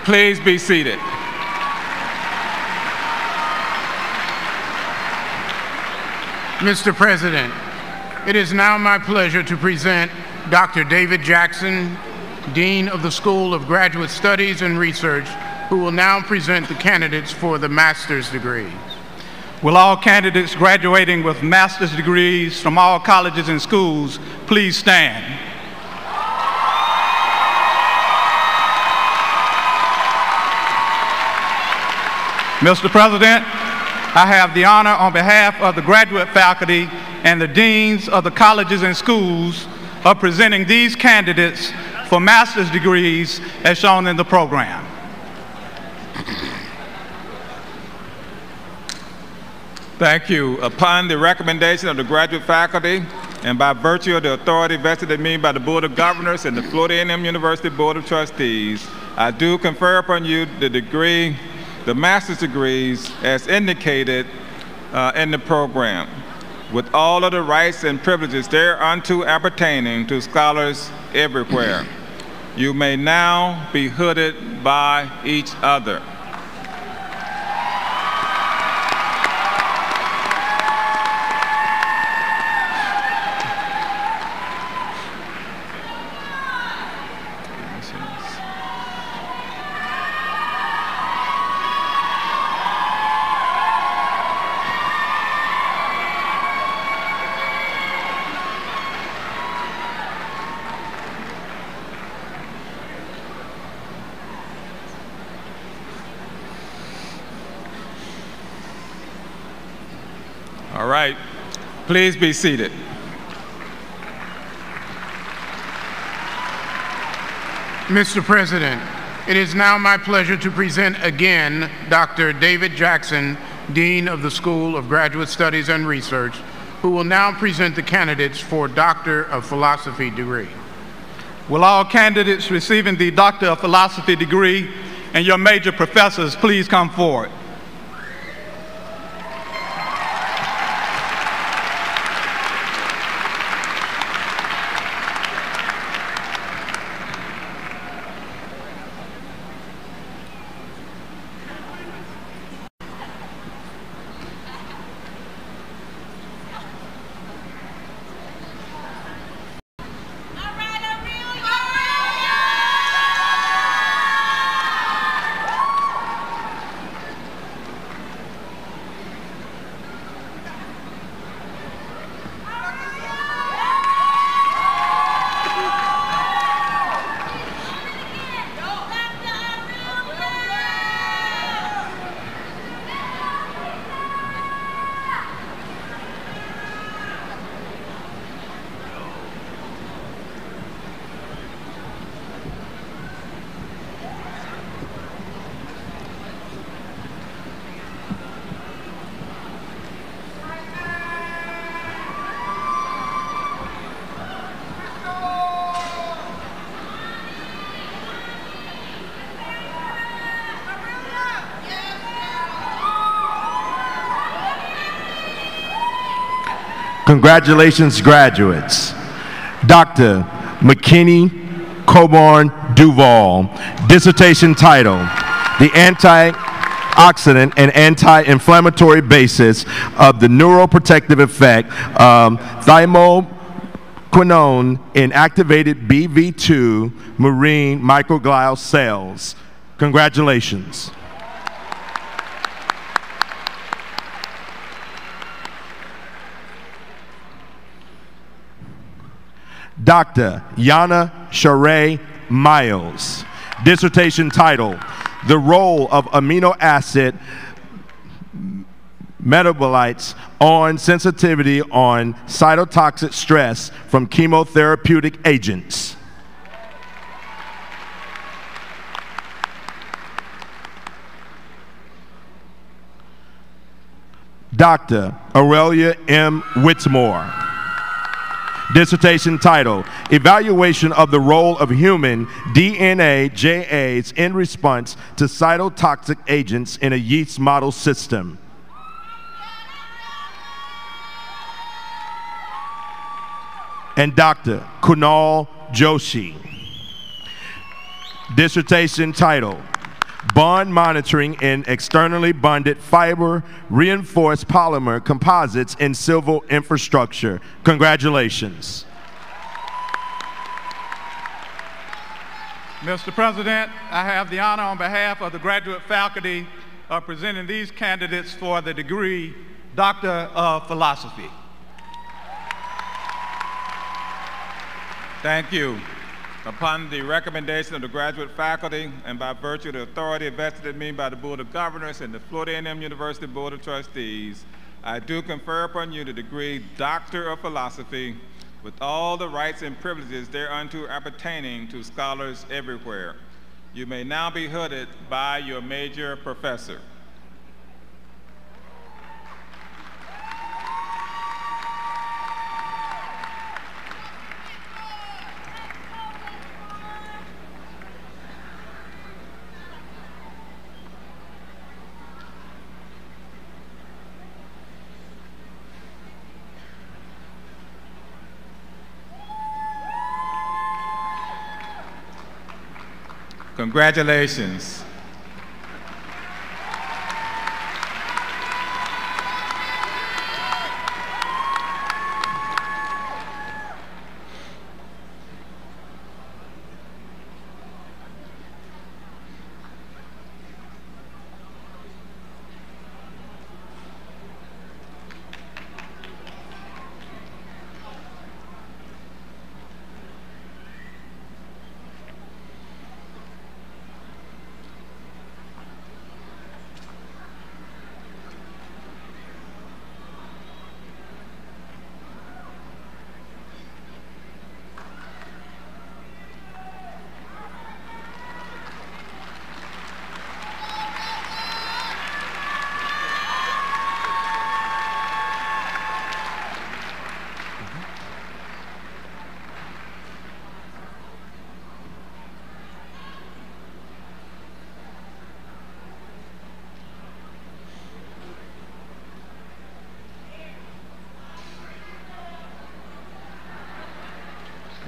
Please be seated. Mr. President, it is now my pleasure to present Dr. David Jackson, Dean of the School of Graduate Studies and Research, who will now present the candidates for the master's degrees. Will all candidates graduating with master's degrees from all colleges and schools please stand? Mr. President, I have the honor on behalf of the graduate faculty and the deans of the colleges and schools of presenting these candidates for master's degrees as shown in the program. Thank you. Upon the recommendation of the graduate faculty and by virtue of the authority vested in me by the Board of Governors and the Florida A&M University Board of Trustees, I do confer upon you the master's degrees as indicated in the program, with all of the rights and privileges thereunto appertaining to scholars everywhere. You may now be hooded by each other. All right, please be seated. Mr. President, it is now my pleasure to present again Dr. David Jackson, Dean of the School of Graduate Studies and Research, who will now present the candidates for Doctor of Philosophy degree. Will all candidates receiving the Doctor of Philosophy degree and your major professors please come forward? Congratulations, graduates. Dr. McKinney Coburn Duval, dissertation title, the antioxidant and anti-inflammatory basis of the neuroprotective effect of thymoquinone in activated BV2 marine microglial cells. Congratulations. Dr. Yana Sharee Miles. Dissertation title, The Role of Amino Acid Metabolites on Sensitivity on Cytotoxic Stress from Chemotherapeutic Agents. Dr. Aurelia M. Whitmore. Dissertation title, Evaluation of the Role of Human DNA JAs in Response to Cytotoxic Agents in a Yeast Model System. And Dr. Kunal Joshi. Dissertation title, Bond Monitoring in Externally Bonded Fiber Reinforced Polymer Composites in Civil Infrastructure. Congratulations. Mr. President, I have the honor on behalf of the graduate faculty of presenting these candidates for the degree Doctor of Philosophy. Thank you. Upon the recommendation of the graduate faculty and by virtue of the authority vested in me by the Board of Governors and the Florida A&M University Board of Trustees, I do confer upon you the degree Doctor of Philosophy with all the rights and privileges thereunto appertaining to scholars everywhere. You may now be hooded by your major professor. Congratulations.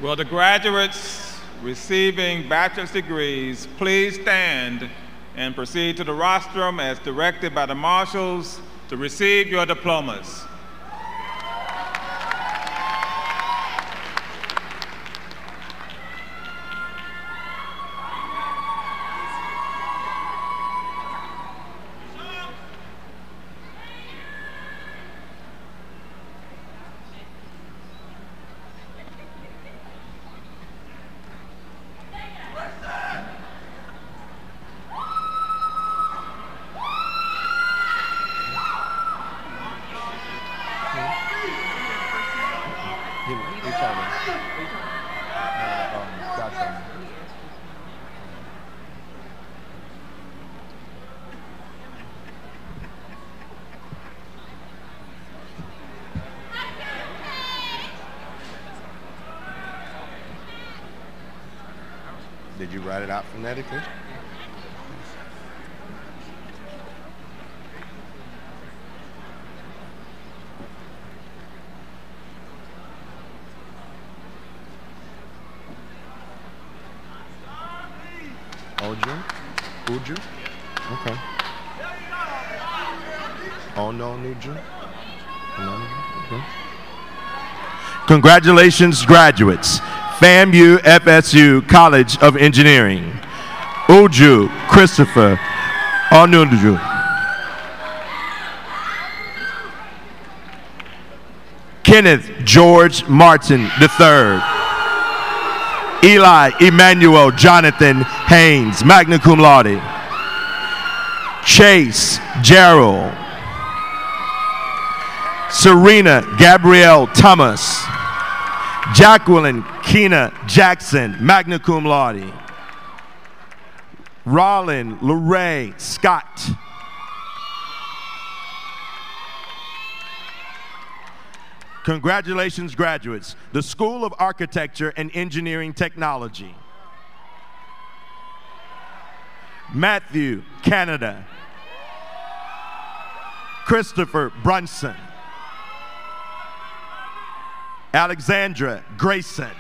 Will the graduates receiving bachelor's degrees please stand and proceed to the rostrum as directed by the marshals to receive your diplomas. Did you write it out phonetically? Uju? Okay. Oh, no, New Jersey. Okay. Congratulations, graduates. FAMU FSU College of Engineering. Uju Christopher Onuju. Kenneth George Martin III. Eli Emmanuel Jonathan Haynes, magna cum laude. Chase Gerald. Serena Gabrielle Thomas. Jacqueline Keena Jackson, magna cum laude. Rollin LeRae Scott. Congratulations, graduates. The School of Architecture and Engineering Technology. Matthew, Canada. Christopher Brunson. Alexandra Grayson.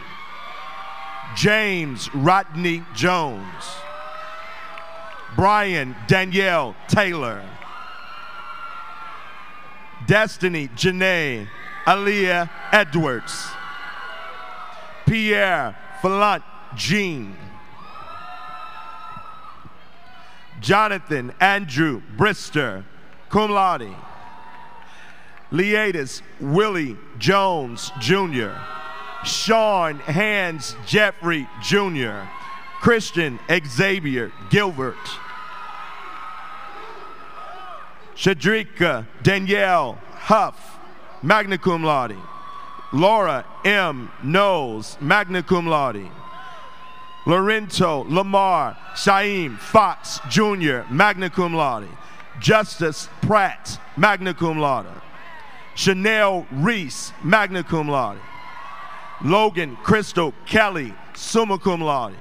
James Rodney Jones. Brian Danielle Taylor. Destiny Janae Aaliyah Edwards. Pierre Falant Jean. Jonathan Andrew Brister, cum laude. Leatus Willie Jones Jr. Sean Hans Jeffrey Jr. Christian Xavier Gilbert. Shadrika Danielle Huff, magna cum laude. Laura M. Knowles, magna cum laude. Lorenzo Lamar Shaim Fox Jr., magna cum laude. Justice Pratt, magna cum laude. Chanel Reese, magna cum laude. Logan Crystal Kelly, summa cum laude.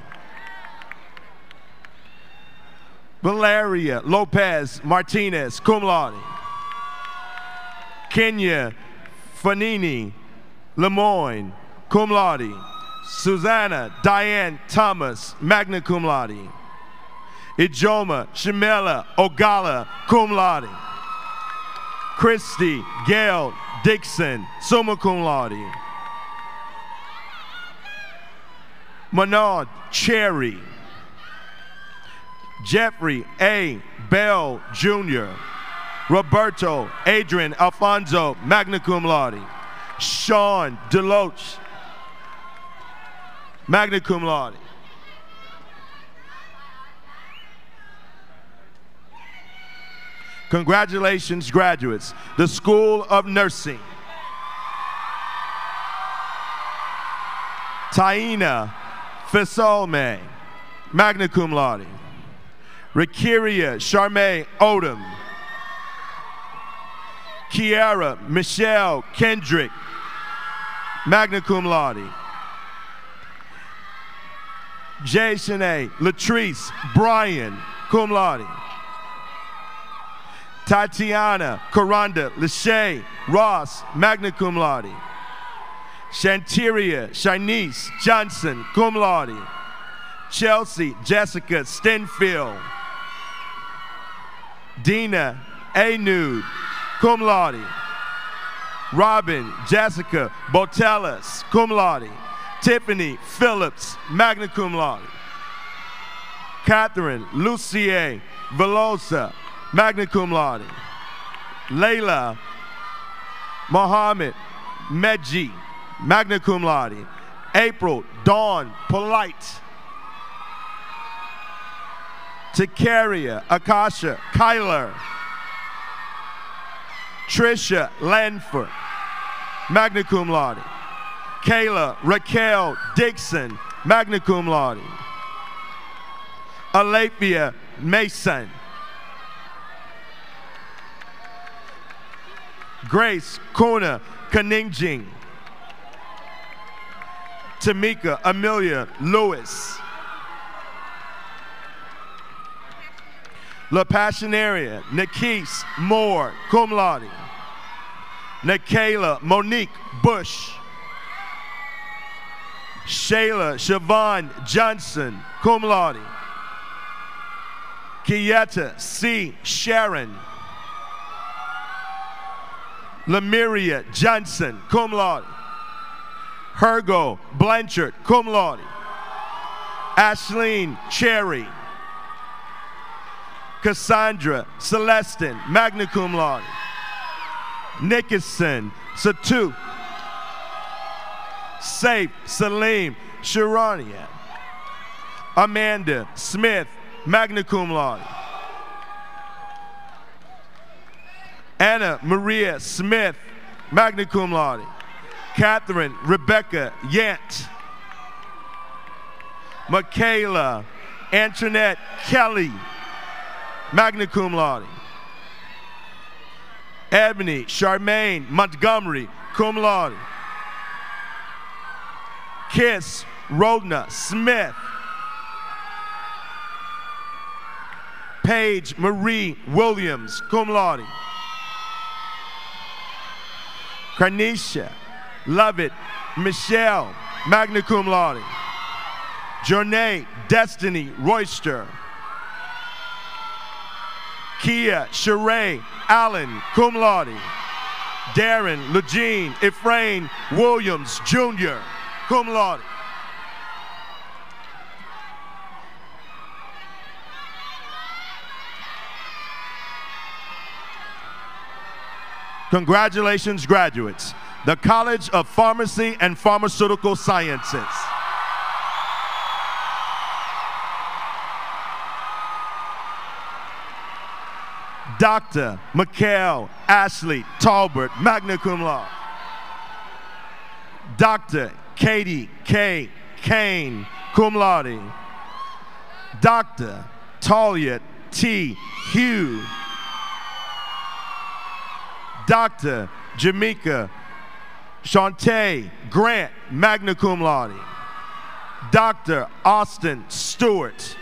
Valeria Lopez Martinez, cum laude. Kenya Fanini Lemoyne, cum laude. Susanna Diane Thomas, magna cum laude. Ijoma Shamela Ogala, cum laude. Christy Gail Dixon, summa cum laude. Manard Cherry. Jeffrey A. Bell Jr. Roberto Adrian Alfonso, magna cum laude. Sean Deloach, magna cum laude. Congratulations, graduates. The School of Nursing. Taina Fisolme, magna cum laude. Rakiria Charmaine Odom. Kiara Michelle Kendrick, magna cum laude. Jason Latrice Bryan, cum laude. Tatiana Coranda Lachey Ross, magna cum laude. Shanteria Shanice Johnson, cum laude. Chelsea Jessica Stenfield. Dina Anud, cum laude. Robin Jessica Botellas, cum laude. Tiffany Phillips, magna cum laude. Catherine Lucier Velosa, magna cum laude. Layla Mohammed Medji, magna cum laude. April Dawn Polite. Takaria Akasha Kyler. Trisha Lanford, magna cum laude. Kayla Raquel Dixon, magna cum laude. Alethea Mason. Grace Kuna Kaningjing. Tamika Amelia Lewis. La Passionaria Nikise Moore, cum laude. Nikayla Monique Bush. Shayla Siobhan Johnson, cum laude. Kieta C. Sharon. Lemuria Johnson, cum laude. Hergo Blanchard, cum laude. Ashleen Cherry. Cassandra Celestin, magna cum laude. Nickerson Satu. Saif Salim Sharania. Amanda Smith, magna cum laude. Anna Maria Smith, magna cum laude. Catherine Rebecca Yant. Michaela Antoinette Kelly, magna cum laude. Ebony Charmaine Montgomery, cum laude. Kiss Rodna Smith. Paige Marie Williams, cum laude. Carnisha Lovett Michelle, magna cum laude. Journey Destiny Royster. Kia Sheree Allen, cum laude. Darren Legene Ephraim Williams Jr., cum laude. Congratulations, graduates. The College of Pharmacy and Pharmaceutical Sciences. Dr. Mikhail Ashley Talbert, magna cum laude. Dr. Katie K. Kane, cum laude. Dr. Talia T. Hugh. Dr. Jamaica Shantae Grant, magna cum laude. Dr. Austin Stewart.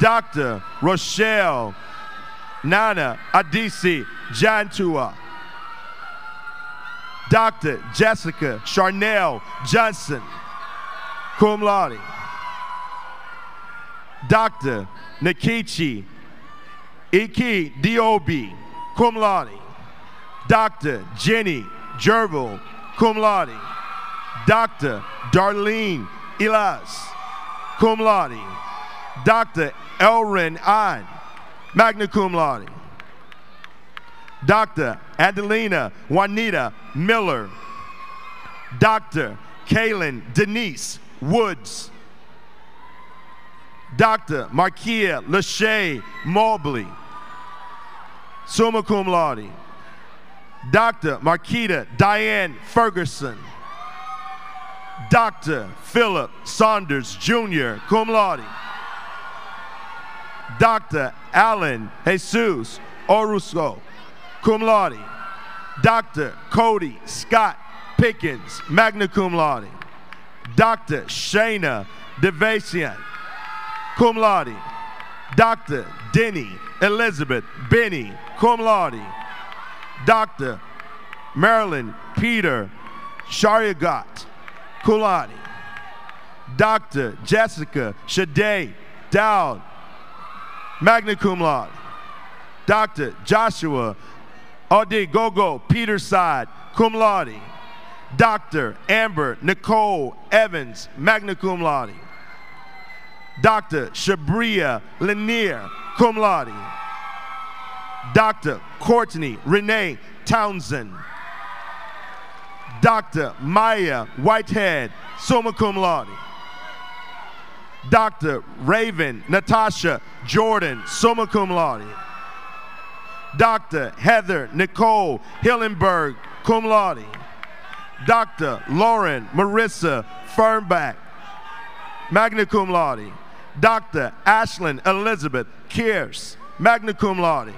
Dr. Rochelle Nana Adisi Jantua. Dr. Jessica Charnel Johnson, cum laude. Dr. Nikichi Iki Diobi, cum laude. Dr. Jenny Jervil, cum laude. Dr. Darlene Elas, cum laude. Dr. Elrin An, magna cum laude. Dr. Adelina Juanita Miller. Dr. Kaylin Denise Woods. Dr. Markia Lachey Mobley, summa cum laude. Dr. Marquita Diane Ferguson. Dr. Philip Saunders Jr., cum laude. Dr. Alan Jesus Orusco, cum laude. Dr. Cody Scott Pickens, magna cum laude. Dr. Shayna Devasian, cum laude. Dr. Denny Elizabeth Benny, cum laude. Dr. Marilyn Peter Shariagat, cum laude. Dr. Jessica Shade Dowd, magna cum laude. Dr. Joshua Odegogo Peterside, cum laude. Dr. Amber Nicole Evans, magna cum laude. Dr. Shabria Lanier, cum laude. Dr. Courtney Renee Townsend. Dr. Maya Whitehead, summa cum laude. Dr. Raven Natasha Jordan, summa cum laude. Dr. Heather Nicole Hillenberg, cum laude. Dr. Lauren Marissa Fernback, magna cum laude. Dr. Ashlyn Elizabeth Kears, magna cum laude.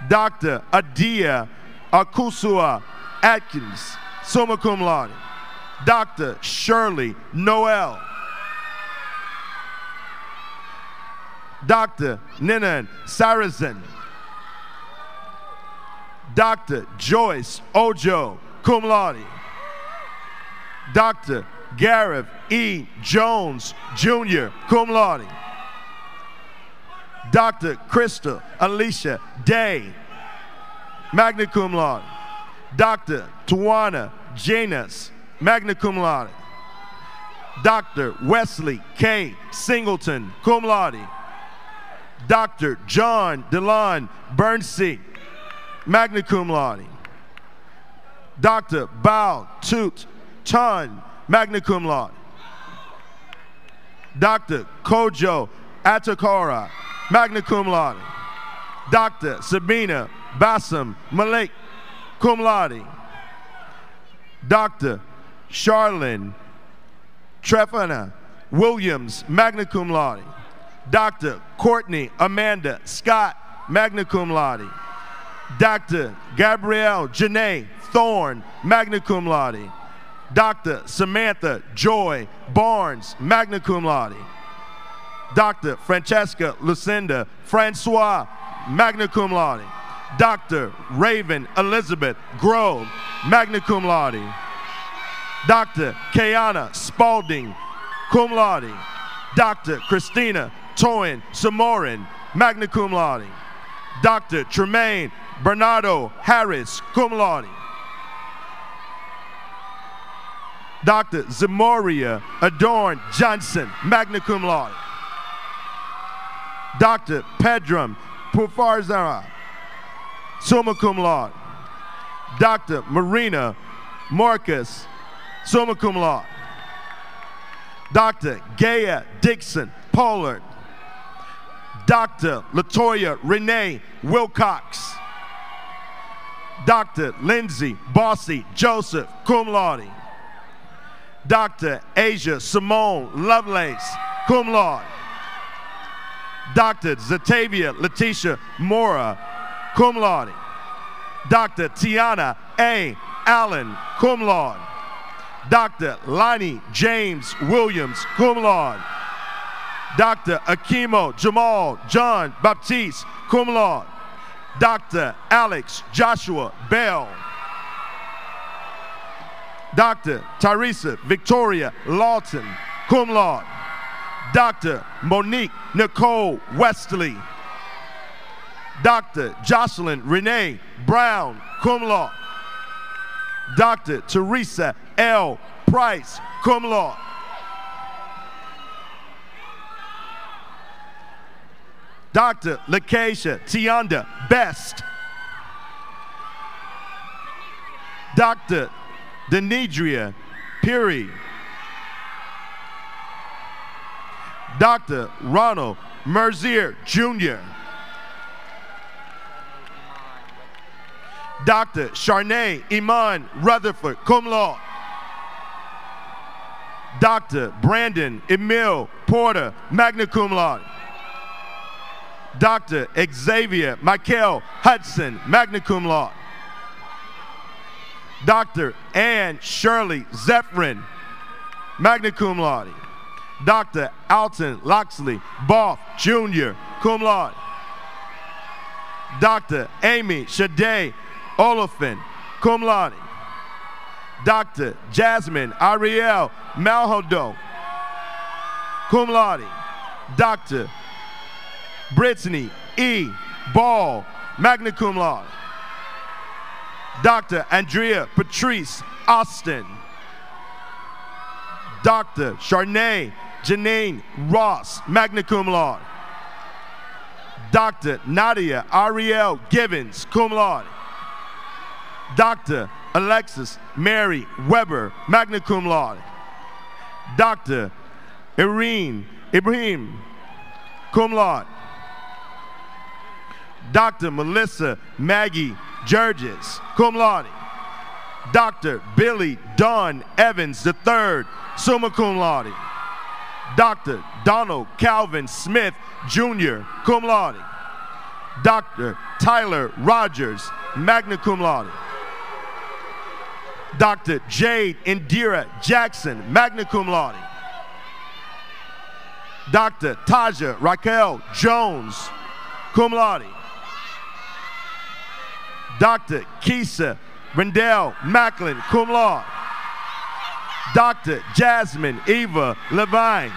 Dr. Adia Akusua Atkins, summa cum laude. Dr. Shirley Noel. Dr. Ninan Saracen. Dr. Joyce Ojo, cum laude. Dr. Gareth E. Jones, Jr., cum laude. Dr. Crystal Alicia Day, magna cum laude. Dr. Tawana Janus, magna cum laude. Dr. Wesley K. Singleton, cum laude. Dr. John DeLon Bernstein, magna cum laude. Dr. Bao Toot Chun, magna cum laude. Dr. Kojo Atakora, magna cum laude. Dr. Sabina Bassam Malik, cum laude. Dr. Charlene Trefana Williams, magna cum laude. Dr. Courtney Amanda Scott, magna cum laude. Dr. Gabrielle Janae Thorne, magna cum laude. Dr. Samantha Joy Barnes, magna cum laude. Dr. Francesca Lucinda Francois, magna cum laude. Dr. Raven Elizabeth Grove, magna cum laude. Dr. Kayana Spalding, cum laude. Dr. Christina Toyin Samorin, magna cum laude. Dr. Tremaine Bernardo Harris, cum laude. Dr. Zamoria Adorn Johnson, magna cum laude. Dr. Pedram Pufarzara, summa cum laude. Dr. Marina Marcus, summa cum laude. Dr. Gaia Dixon Pollard. Dr. Latoya Renee Wilcox. Dr. Lindsay Bossy Joseph, cum laude. Dr. Asia Simone Lovelace, cum laude. Dr. Zatavia Letitia Mora, cum laude. Dr. Tiana A. Allen, cum laude. Dr. Lonnie James Williams, cum laude. Dr. Akimo Jamal John Baptiste, cum laude. Dr. Alex Joshua Bell. Dr. Teresa Victoria Lawton, cum laude. Dr. Monique Nicole Westley. Dr. Jocelyn Renee Brown, cum laude. Dr. Teresa L. Price, cum laude. Dr. Lakeisha Tianda Best. Dr. Denidria Piri. Dr. Ronald Merzier Jr. Dr. Charnay Iman Rutherford, cum laude. Dr. Brandon Emil Porter, magna cum laude. Dr. Xavier Michael Hudson, magna cum laude. Dr. Ann Shirley Zephyrin, magna cum laude. Dr. Alton Loxley Boff Jr., cum laude. Dr. Amy Shade Oliphant, cum laude. Dr. Jasmine Ariel Malhodo, cum laude. Dr. Brittany E. Ball, magna cum laude. Dr. Andrea Patrice Austin. Dr. Charnay Janine Ross, magna cum laude. Dr. Nadia Ariel Gibbons, cum laude. Dr. Alexis Mary Weber, magna cum laude. Dr. Irene Ibrahim, cum laude. Dr. Melissa Maggie Jurgis, cum laude. Dr. Billy Don Evans III, summa cum laude. Dr. Donald Calvin Smith Jr., cum laude. Dr. Tyler Rogers, magna cum laude. Dr. Jade Indira Jackson, magna cum laude. Dr. Taja Raquel Jones, cum laude. Dr. Keisha Rendell Macklin, cum laude. Dr. Jasmine Eva Levine,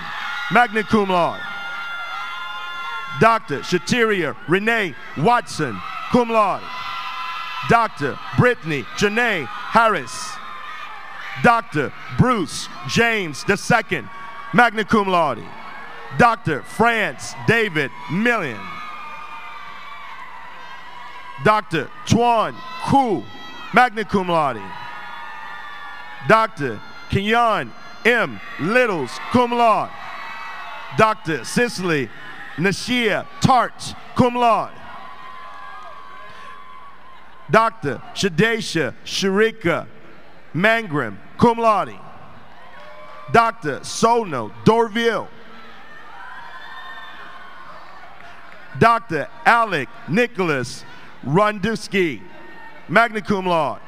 magna cum laude. Dr. Shatiria Renee Watson, cum laude. Dr. Brittany Janae Harris. Dr. Bruce James II, magna cum laude. Dr. France David Million. Dr. Tuan Ku, magna cum laude. Dr. Kenyon M. Littles, cum laude. Dr. Cicely Nashia Tart, cum laude. Dr. Shadesha Sharika Mangrim, cum laude. Dr. Sono Dorville. Dr. Alec Nicholas Rondusky, magna cum laude.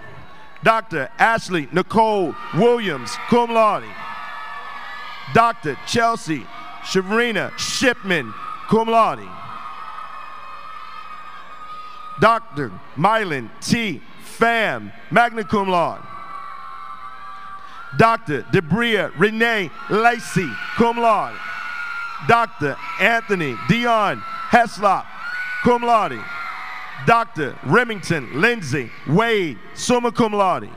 Dr. Ashley Nicole Williams, cum laude. Dr. Chelsea Shavrina Shipman, cum laude. Dr. Mylan T. Pham, magna cum laude. Dr. Debria Renee Lacey, cum laude. Dr. Anthony Dion Heslop, cum laude. Dr. Remington Lindsay Wade, summa cum laude.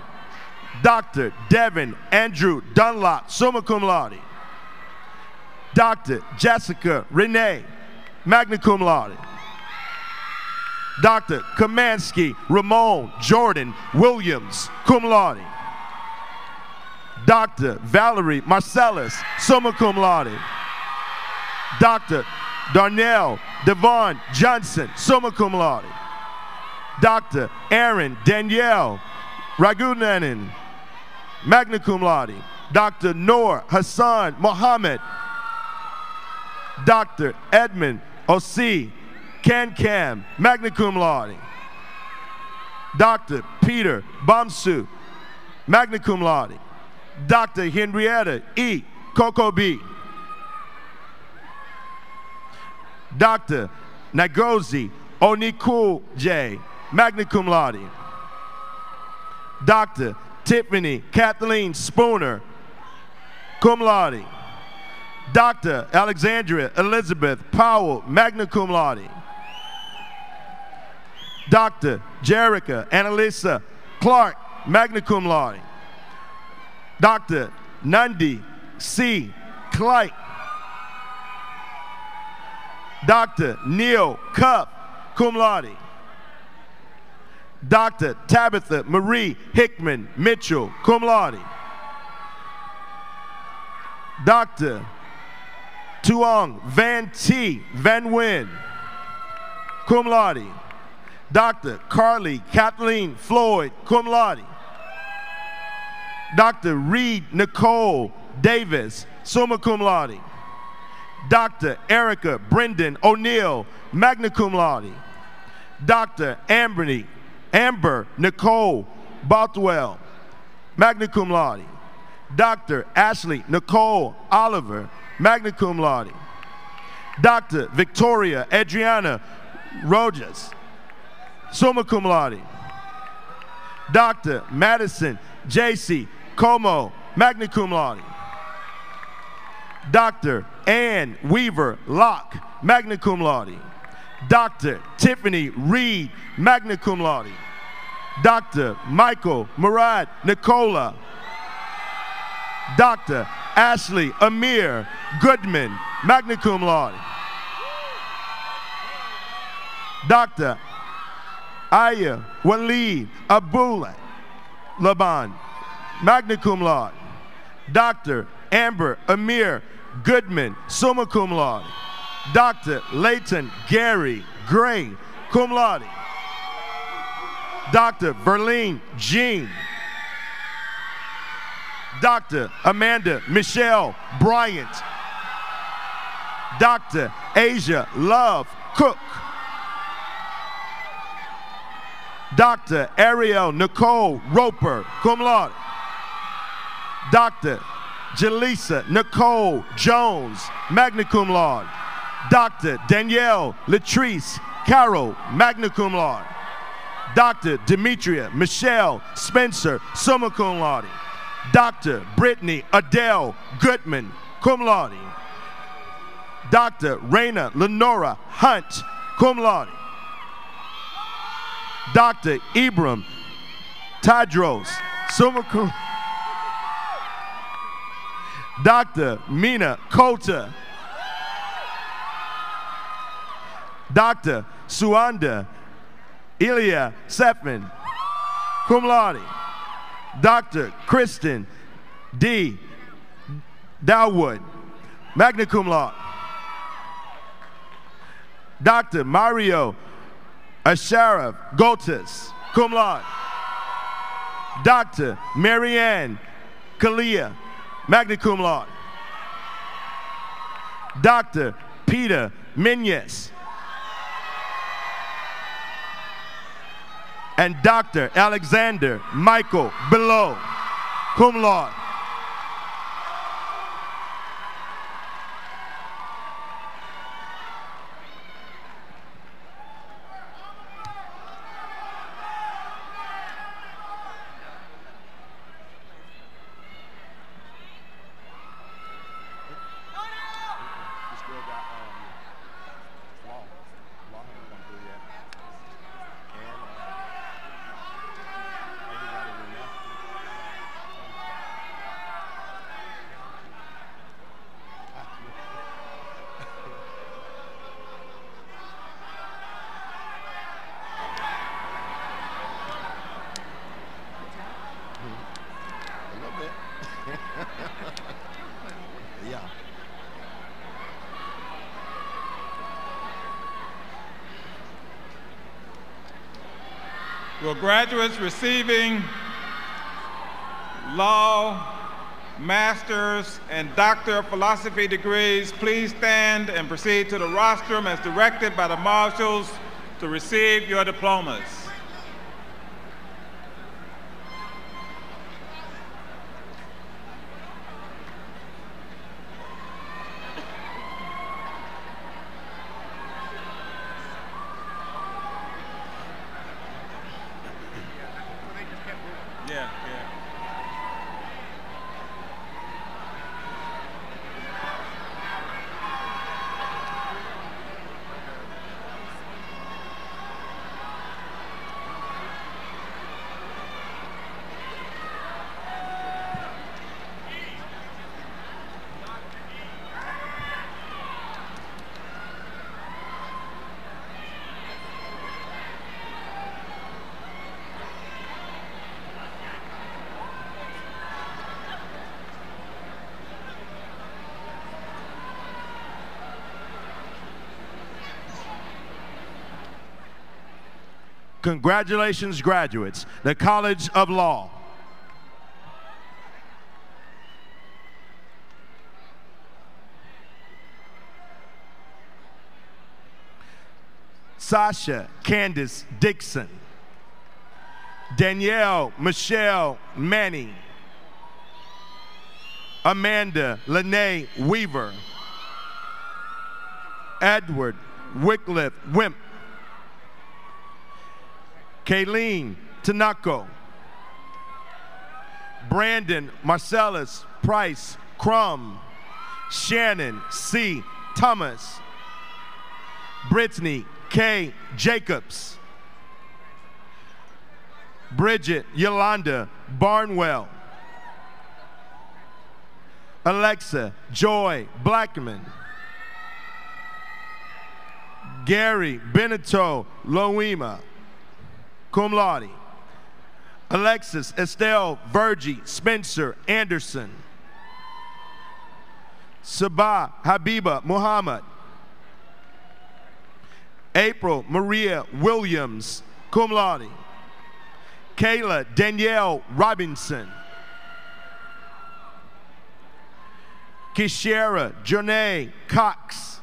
Dr. Devin Andrew Dunlop, summa cum laude. Dr. Jessica Renee, magna cum laude. Dr. Kamansky Ramon Jordan Williams, cum laude. Dr. Valerie Marcellus, summa cum laude. Dr. Darnell Devon Johnson, summa cum laude. Dr. Aaron Danielle Ragunanan, magna cum laude. Dr. Noor Hassan Mohammed. Dr. Edmund Osi Can, magna cum laude. Dr. Peter Bamsu, magna cum laude. Dr. Henrietta E. Coco B. Dr. Nagozi Oniku J, magna cum laude. Dr. Tiffany Kathleen Spooner, cum laude. Dr. Alexandria Elizabeth Powell, magna cum laude. Dr. Jerica Annalisa Clark, magna cum laude. Dr. Nandi C. Clyke. Dr. Neil Cuff, cum laude. Dr. Tabitha Marie Hickman Mitchell, cum laude. Dr. Tuong Van T. Van Wyn, cum laude. Dr. Carly Kathleen Floyd, cum laude. Dr. Reed Nicole Davis, summa cum laude. Dr. Erica Brendan O'Neill, magna cum laude. Dr. Amber Nicole Bothwell, magna cum laude. Dr. Ashley Nicole Oliver, magna cum laude. Dr. Victoria Adriana Rojas, summa cum laude. Dr. Madison J.C. Como, magna cum laude. Dr. Ann Weaver Locke, magna cum laude. Dr. Tiffany Reed, magna cum laude. Dr. Michael Murad Nicola. Dr. Ashley Amir Goodman, magna cum laude. Dr. Aya Walid Abula Laban, magna cum laude. Dr. Amber Amir Goodman, summa cum laude. Dr. Leighton Gary Gray, cum laude. Dr. Verlene Jean. Dr. Amanda Michelle Bryant. Dr. Asia Love Cook. Dr. Ariel Nicole Roper, cum laude. Dr. Jaleesa Nicole Jones, magna cum laude. Dr. Danielle Latrice Carroll, magna cum laude. Dr. Demetria Michelle Spencer, summa cum laude. Dr. Brittany Adele Goodman, cum laude. Dr. Raina Lenora Hunt, cum laude. Dr. Ibram Tadros, summa cum. Dr. Mina Kota. Dr. Suanda Ilya Sefman, cum laude. Dr. Kristen D. Dowwood, magna cum laude. Dr. Mario Asharaf Gotas, cum laude. Dr. Marianne Kalia, magna cum laude. Dr. Peter Menyes. And Dr. Alexander Michael Below, cum laude. Yeah. Will graduates receiving law, master's, and doctor of philosophy degrees please stand and proceed to the rostrum as directed by the marshals to receive your diplomas. Yeah, yeah. Congratulations, graduates, the College of Law. Sasha Candace Dixon. Danielle Michelle Manning. Amanda Lene Weaver. Edward Wycliffe Wimp. Kayleen Tanako. Brandon Marcellus Price Crum. Shannon C. Thomas. Brittany K. Jacobs. Bridget Yolanda Barnwell. Alexa Joy Blackman. Gary Benito Loima, cum laude. Alexis Estelle Virgie Spencer Anderson. Sabah Habiba Muhammad. April Maria Williams, cum laude. Kayla Danielle Robinson. Kishara Janae Cox.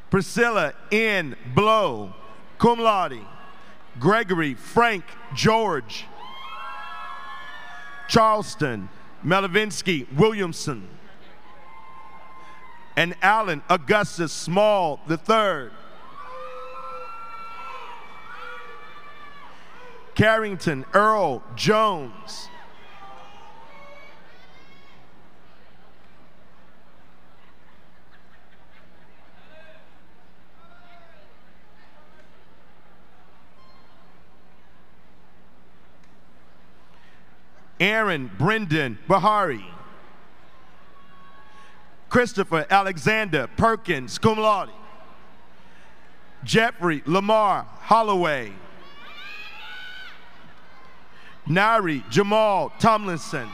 Priscilla N. Blow, cum laude. Gregory Frank George. Charleston Melavinsky Williamson. And Alan Augustus Small III. Carrington Earl Jones. Aaron Brendan Bahari. Christopher Alexander Perkins, cum laude. Jeffrey Lamar Holloway. Nari Jamal Tomlinson.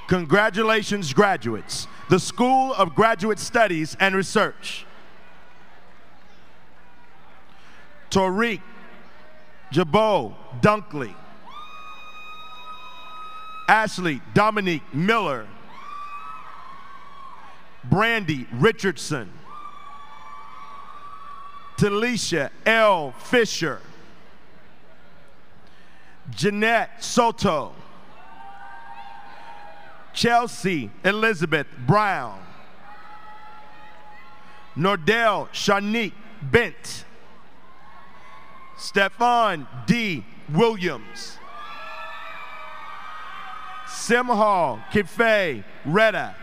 Congratulations, graduates. The School of Graduate Studies and Research. Tariq Jabo Dunkley. Ashley Dominique Miller. Brandy Richardson. Talisha L. Fisher. Jeanette Soto. Chelsea Elizabeth Brown. Nordell Shanique Bent. Stefan D. Williams. Simhal Kife Retta.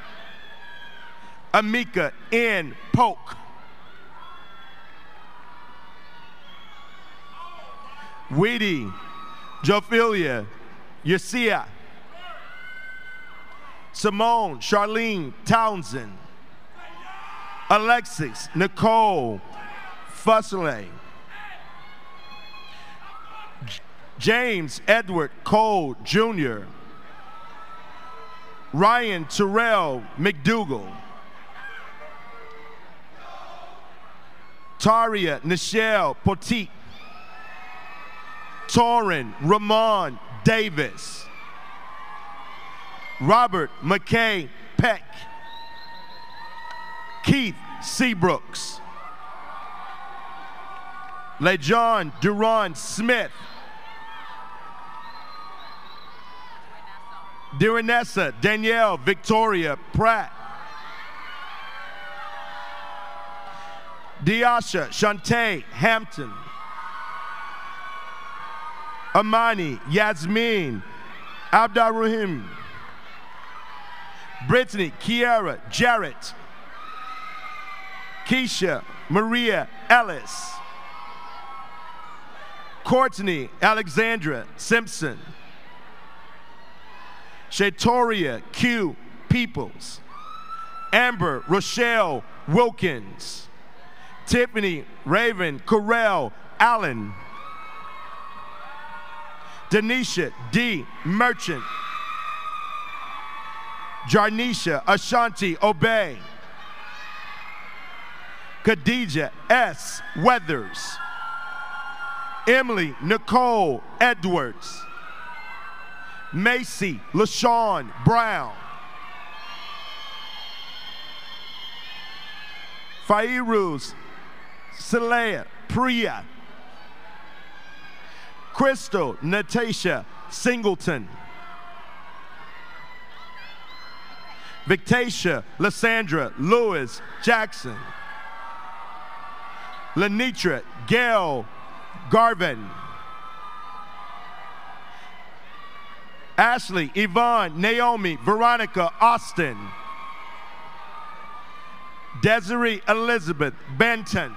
Amika N. Polk. Weedy Jophilia Yasia. Simone Charlene Townsend. Alexis Nicole Fussle. James Edward Cole Jr. Ryan Terrell McDougall. Taria Nichelle Poteet. Torrin Ramon Davis. Robert McKay Peck. Keith Seabrooks. LeJohn Duran Smith. Diranessa Danielle Victoria Pratt. Diasha Shantae Hampton. Amani Yasmin Abdarrahim. Brittany Kiara Jarrett. Keisha Maria Ellis. Courtney Alexandra Simpson. Shatoria Q Peoples. Amber Rochelle Wilkins. Tiffany Raven Correll Allen. Denisha D. Merchant. Jarnisha Ashanti Obey. Khadija S. Weathers. Emily Nicole Edwards. Macy LaShawn Brown. Fairuz Saleha Priya. Crystal Natasha Singleton. Victatia Lysandra Lewis Jackson. Lenitra Gail Garvin. Ashley Yvonne Naomi Veronica Austin. Desiree Elizabeth Benton.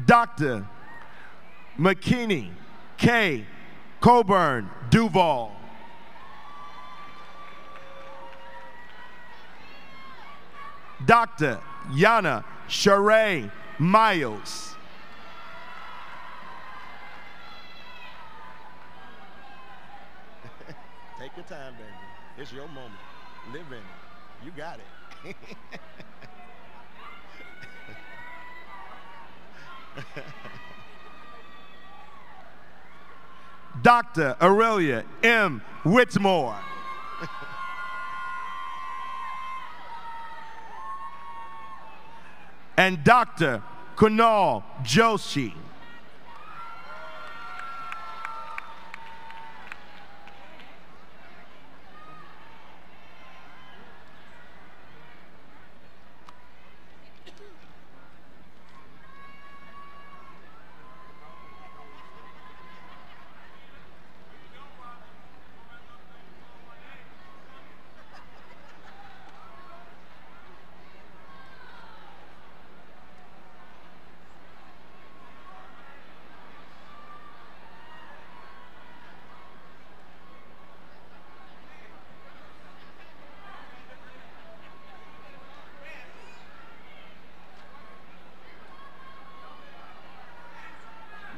Dr. McKinney K. Coburn Duval. Dr. Yana Sheree Miles. Take your time, baby. It's your moment. Live in it. You got it. Dr. Aurelia M. Whitmore. And Dr. Kunal Joshi.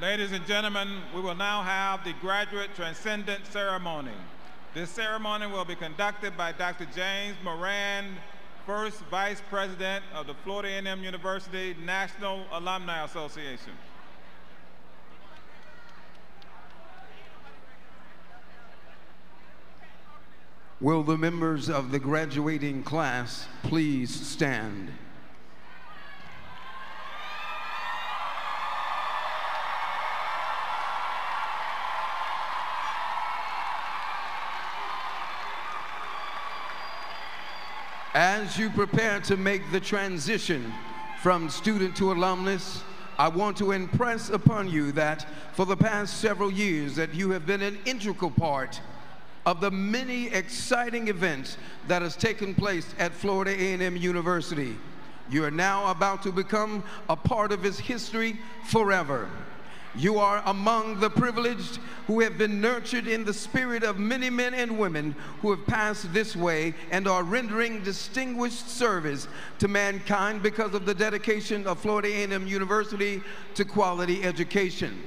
Ladies and gentlemen, we will now have the graduate transcendent ceremony. This ceremony will be conducted by Dr. James Moran, first Vice President of the Florida A&M University National Alumni Association. Will the members of the graduating class please stand? As you prepare to make the transition from student to alumnus, I want to impress upon you that for the past several years that you have been an integral part of the many exciting events that has taken place at Florida A&M University. You are now about to become a part of its history forever. You are among the privileged who have been nurtured in the spirit of many men and women who have passed this way and are rendering distinguished service to mankind because of the dedication of Florida A&M University to quality education.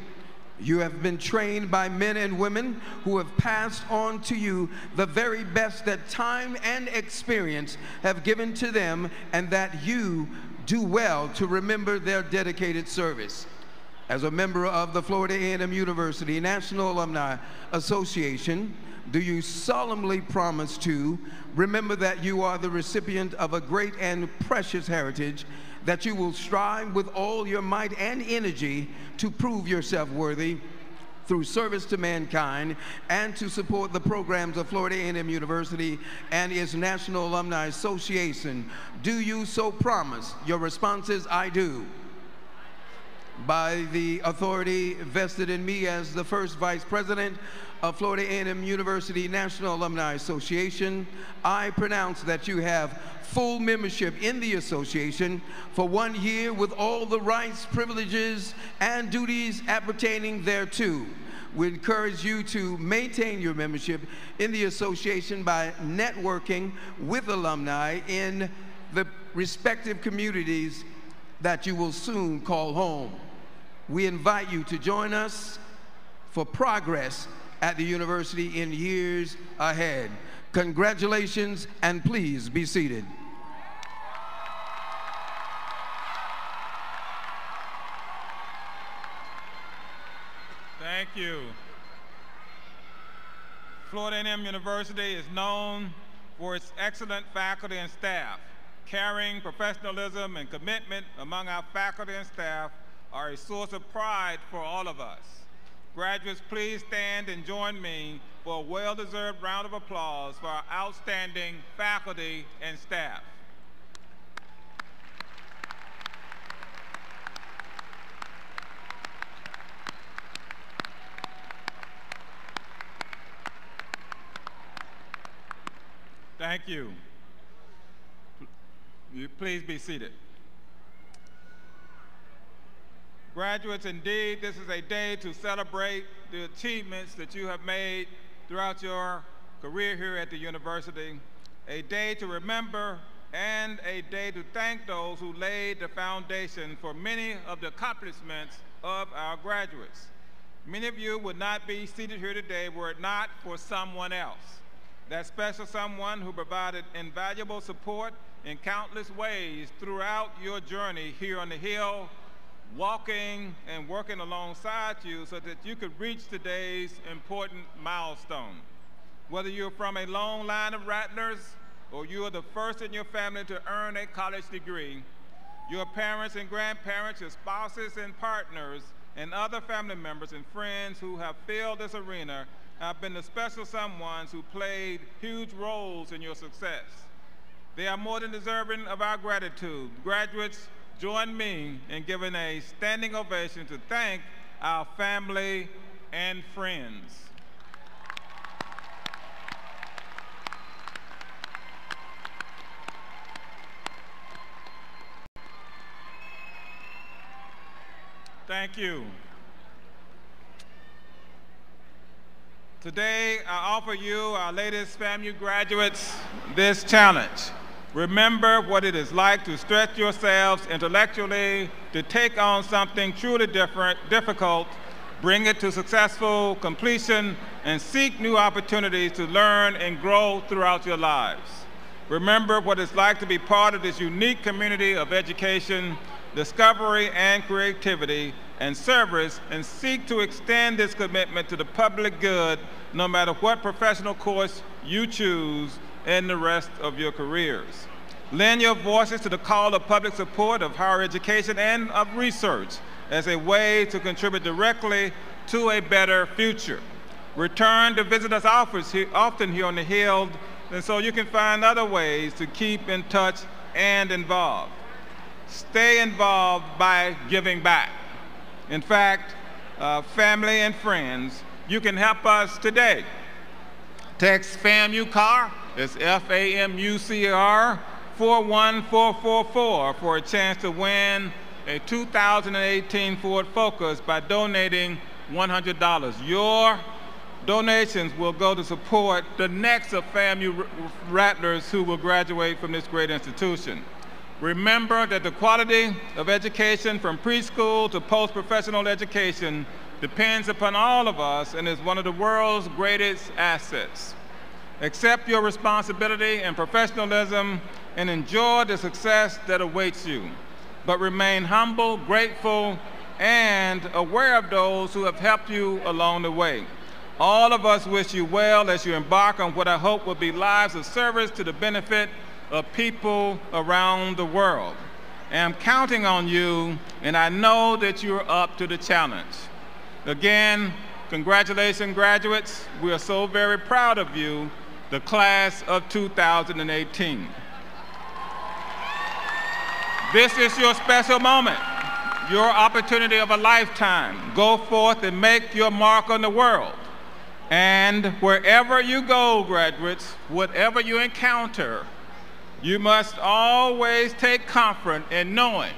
You have been trained by men and women who have passed on to you the very best that time and experience have given to them, and that you do well to remember their dedicated service. As a member of the Florida A&M University National Alumni Association, do you solemnly promise to remember that you are the recipient of a great and precious heritage, that you will strive with all your might and energy to prove yourself worthy through service to mankind and to support the programs of Florida A&M University and its National Alumni Association? Do you so promise? Your response is, I do. By the authority vested in me as the first Vice President of Florida A&M University National Alumni Association, I pronounce that you have full membership in the association for 1 year with all the rights, privileges, and duties appertaining thereto. We encourage you to maintain your membership in the association by networking with alumni in the respective communities that you will soon call home. We invite you to join us for progress at the university in years ahead. Congratulations, and please be seated. Thank you. Florida A&M University is known for its excellent faculty and staff. Caring, professionalism, and commitment among our faculty and staff are a source of pride for all of us. Graduates, please stand and join me for a well-deserved round of applause for our outstanding faculty and staff. Thank you. Please be seated. Graduates, indeed, this is a day to celebrate the achievements that you have made throughout your career here at the university, a day to remember and a day to thank those who laid the foundation for many of the accomplishments of our graduates. Many of you would not be seated here today were it not for someone else, that special someone who provided invaluable support in countless ways throughout your journey here on the Hill, walking and working alongside you so that you could reach today's important milestone. Whether you're from a long line of Rattlers or you are the first in your family to earn a college degree, your parents and grandparents, your spouses and partners, and other family members and friends who have filled this arena have been the special someones who played huge roles in your success. They are more than deserving of our gratitude. Graduates, join me in giving a standing ovation to thank our family and friends. Thank you. Today, I offer you, our latest FAMU graduates, this challenge. Remember what it is like to stretch yourselves intellectually, to take on something truly difficult, bring it to successful completion, and seek new opportunities to learn and grow throughout your lives. Remember what it's like to be part of this unique community of education, discovery and creativity, and service, and seek to extend this commitment to the public good no matter what professional course you choose in the rest of your careers. Lend your voices to the call of public support of higher education and of research as a way to contribute directly to a better future. Return to visit us often here on the Hill, and so you can find other ways to keep in touch and involved. Stay involved by giving back. In fact, family and friends, you can help us today. Text FAMUCAR, it's FAMUCR, 41444 for a chance to win a 2018 Ford Focus by donating $100. Your donations will go to support the next of FAMU Rattlers who will graduate from this great institution. Remember that the quality of education from preschool to post-professional education depends upon all of us and is one of the world's greatest assets. Accept your responsibility and professionalism and enjoy the success that awaits you. But remain humble, grateful, and aware of those who have helped you along the way. All of us wish you well as you embark on what I hope will be lives of service to the benefit of people around the world. I'm counting on you, and I know that you're up to the challenge. Again, congratulations, graduates. We are so very proud of you, the class of 2018. This is your special moment, your opportunity of a lifetime. Go forth and make your mark on the world. And wherever you go, graduates, whatever you encounter, you must always take comfort in knowing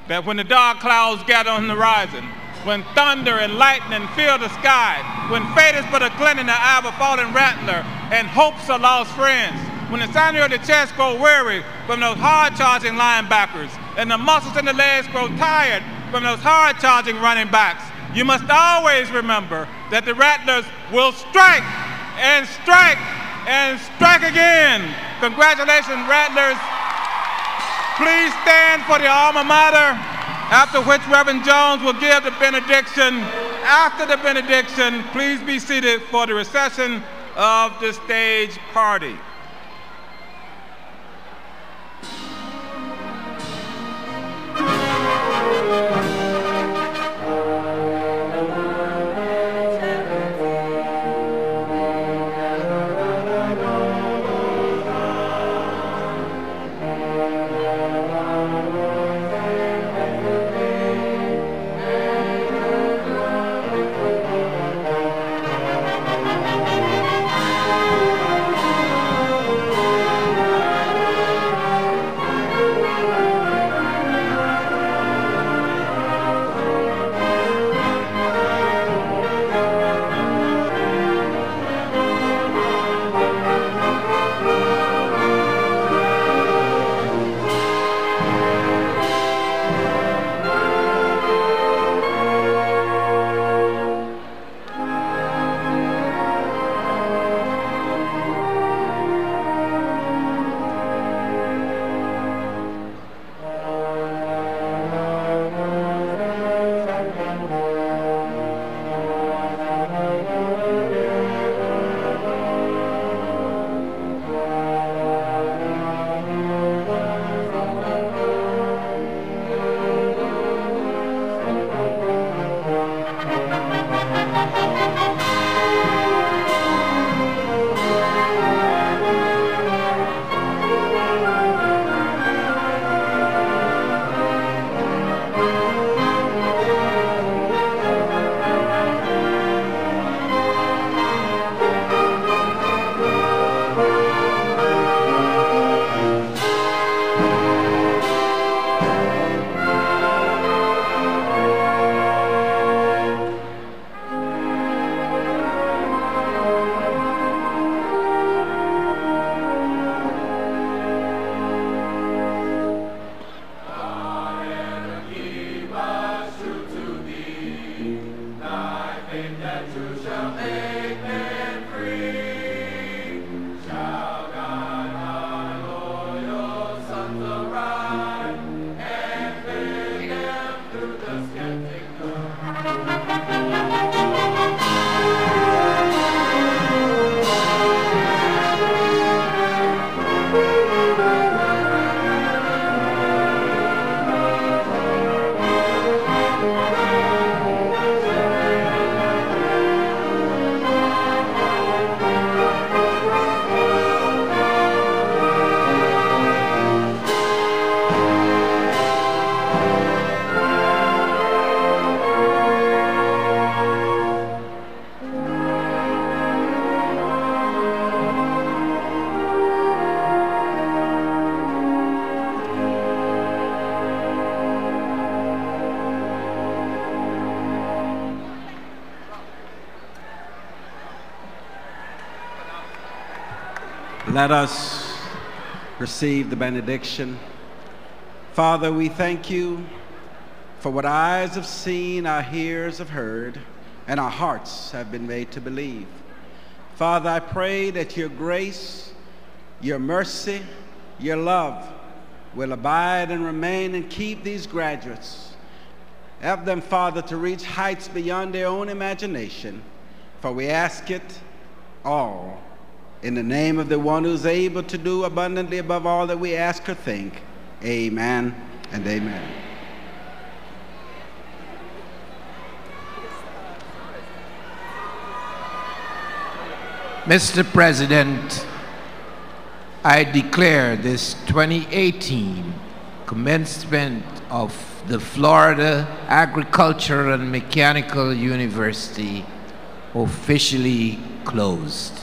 that when the dark clouds gather on the horizon, when thunder and lightning fill the sky, when fate is but a glint in the eye of a fallen rattler, and hopes are lost friends, when the sinew of the chest grow weary from those hard-charging linebackers, and the muscles in the legs grow tired from those hard-charging running backs, you must always remember that the Rattlers will strike and strike and strike again. Congratulations, Rattlers. Please stand for the alma mater, after which Reverend Jones will give the benediction. After the benediction, please be seated for the reception of the stage party. Let us receive the benediction. Father, we thank you for what eyes have seen, our ears have heard, and our hearts have been made to believe. Father, I pray that your grace, your mercy, your love will abide and remain and keep these graduates. Help them, Father, to reach heights beyond their own imagination, for we ask it all in the name of the one who's able to do abundantly above all that we ask or think. Amen and amen. Mr. President, I declare this 2018 commencement of the Florida Agricultural and Mechanical University officially closed.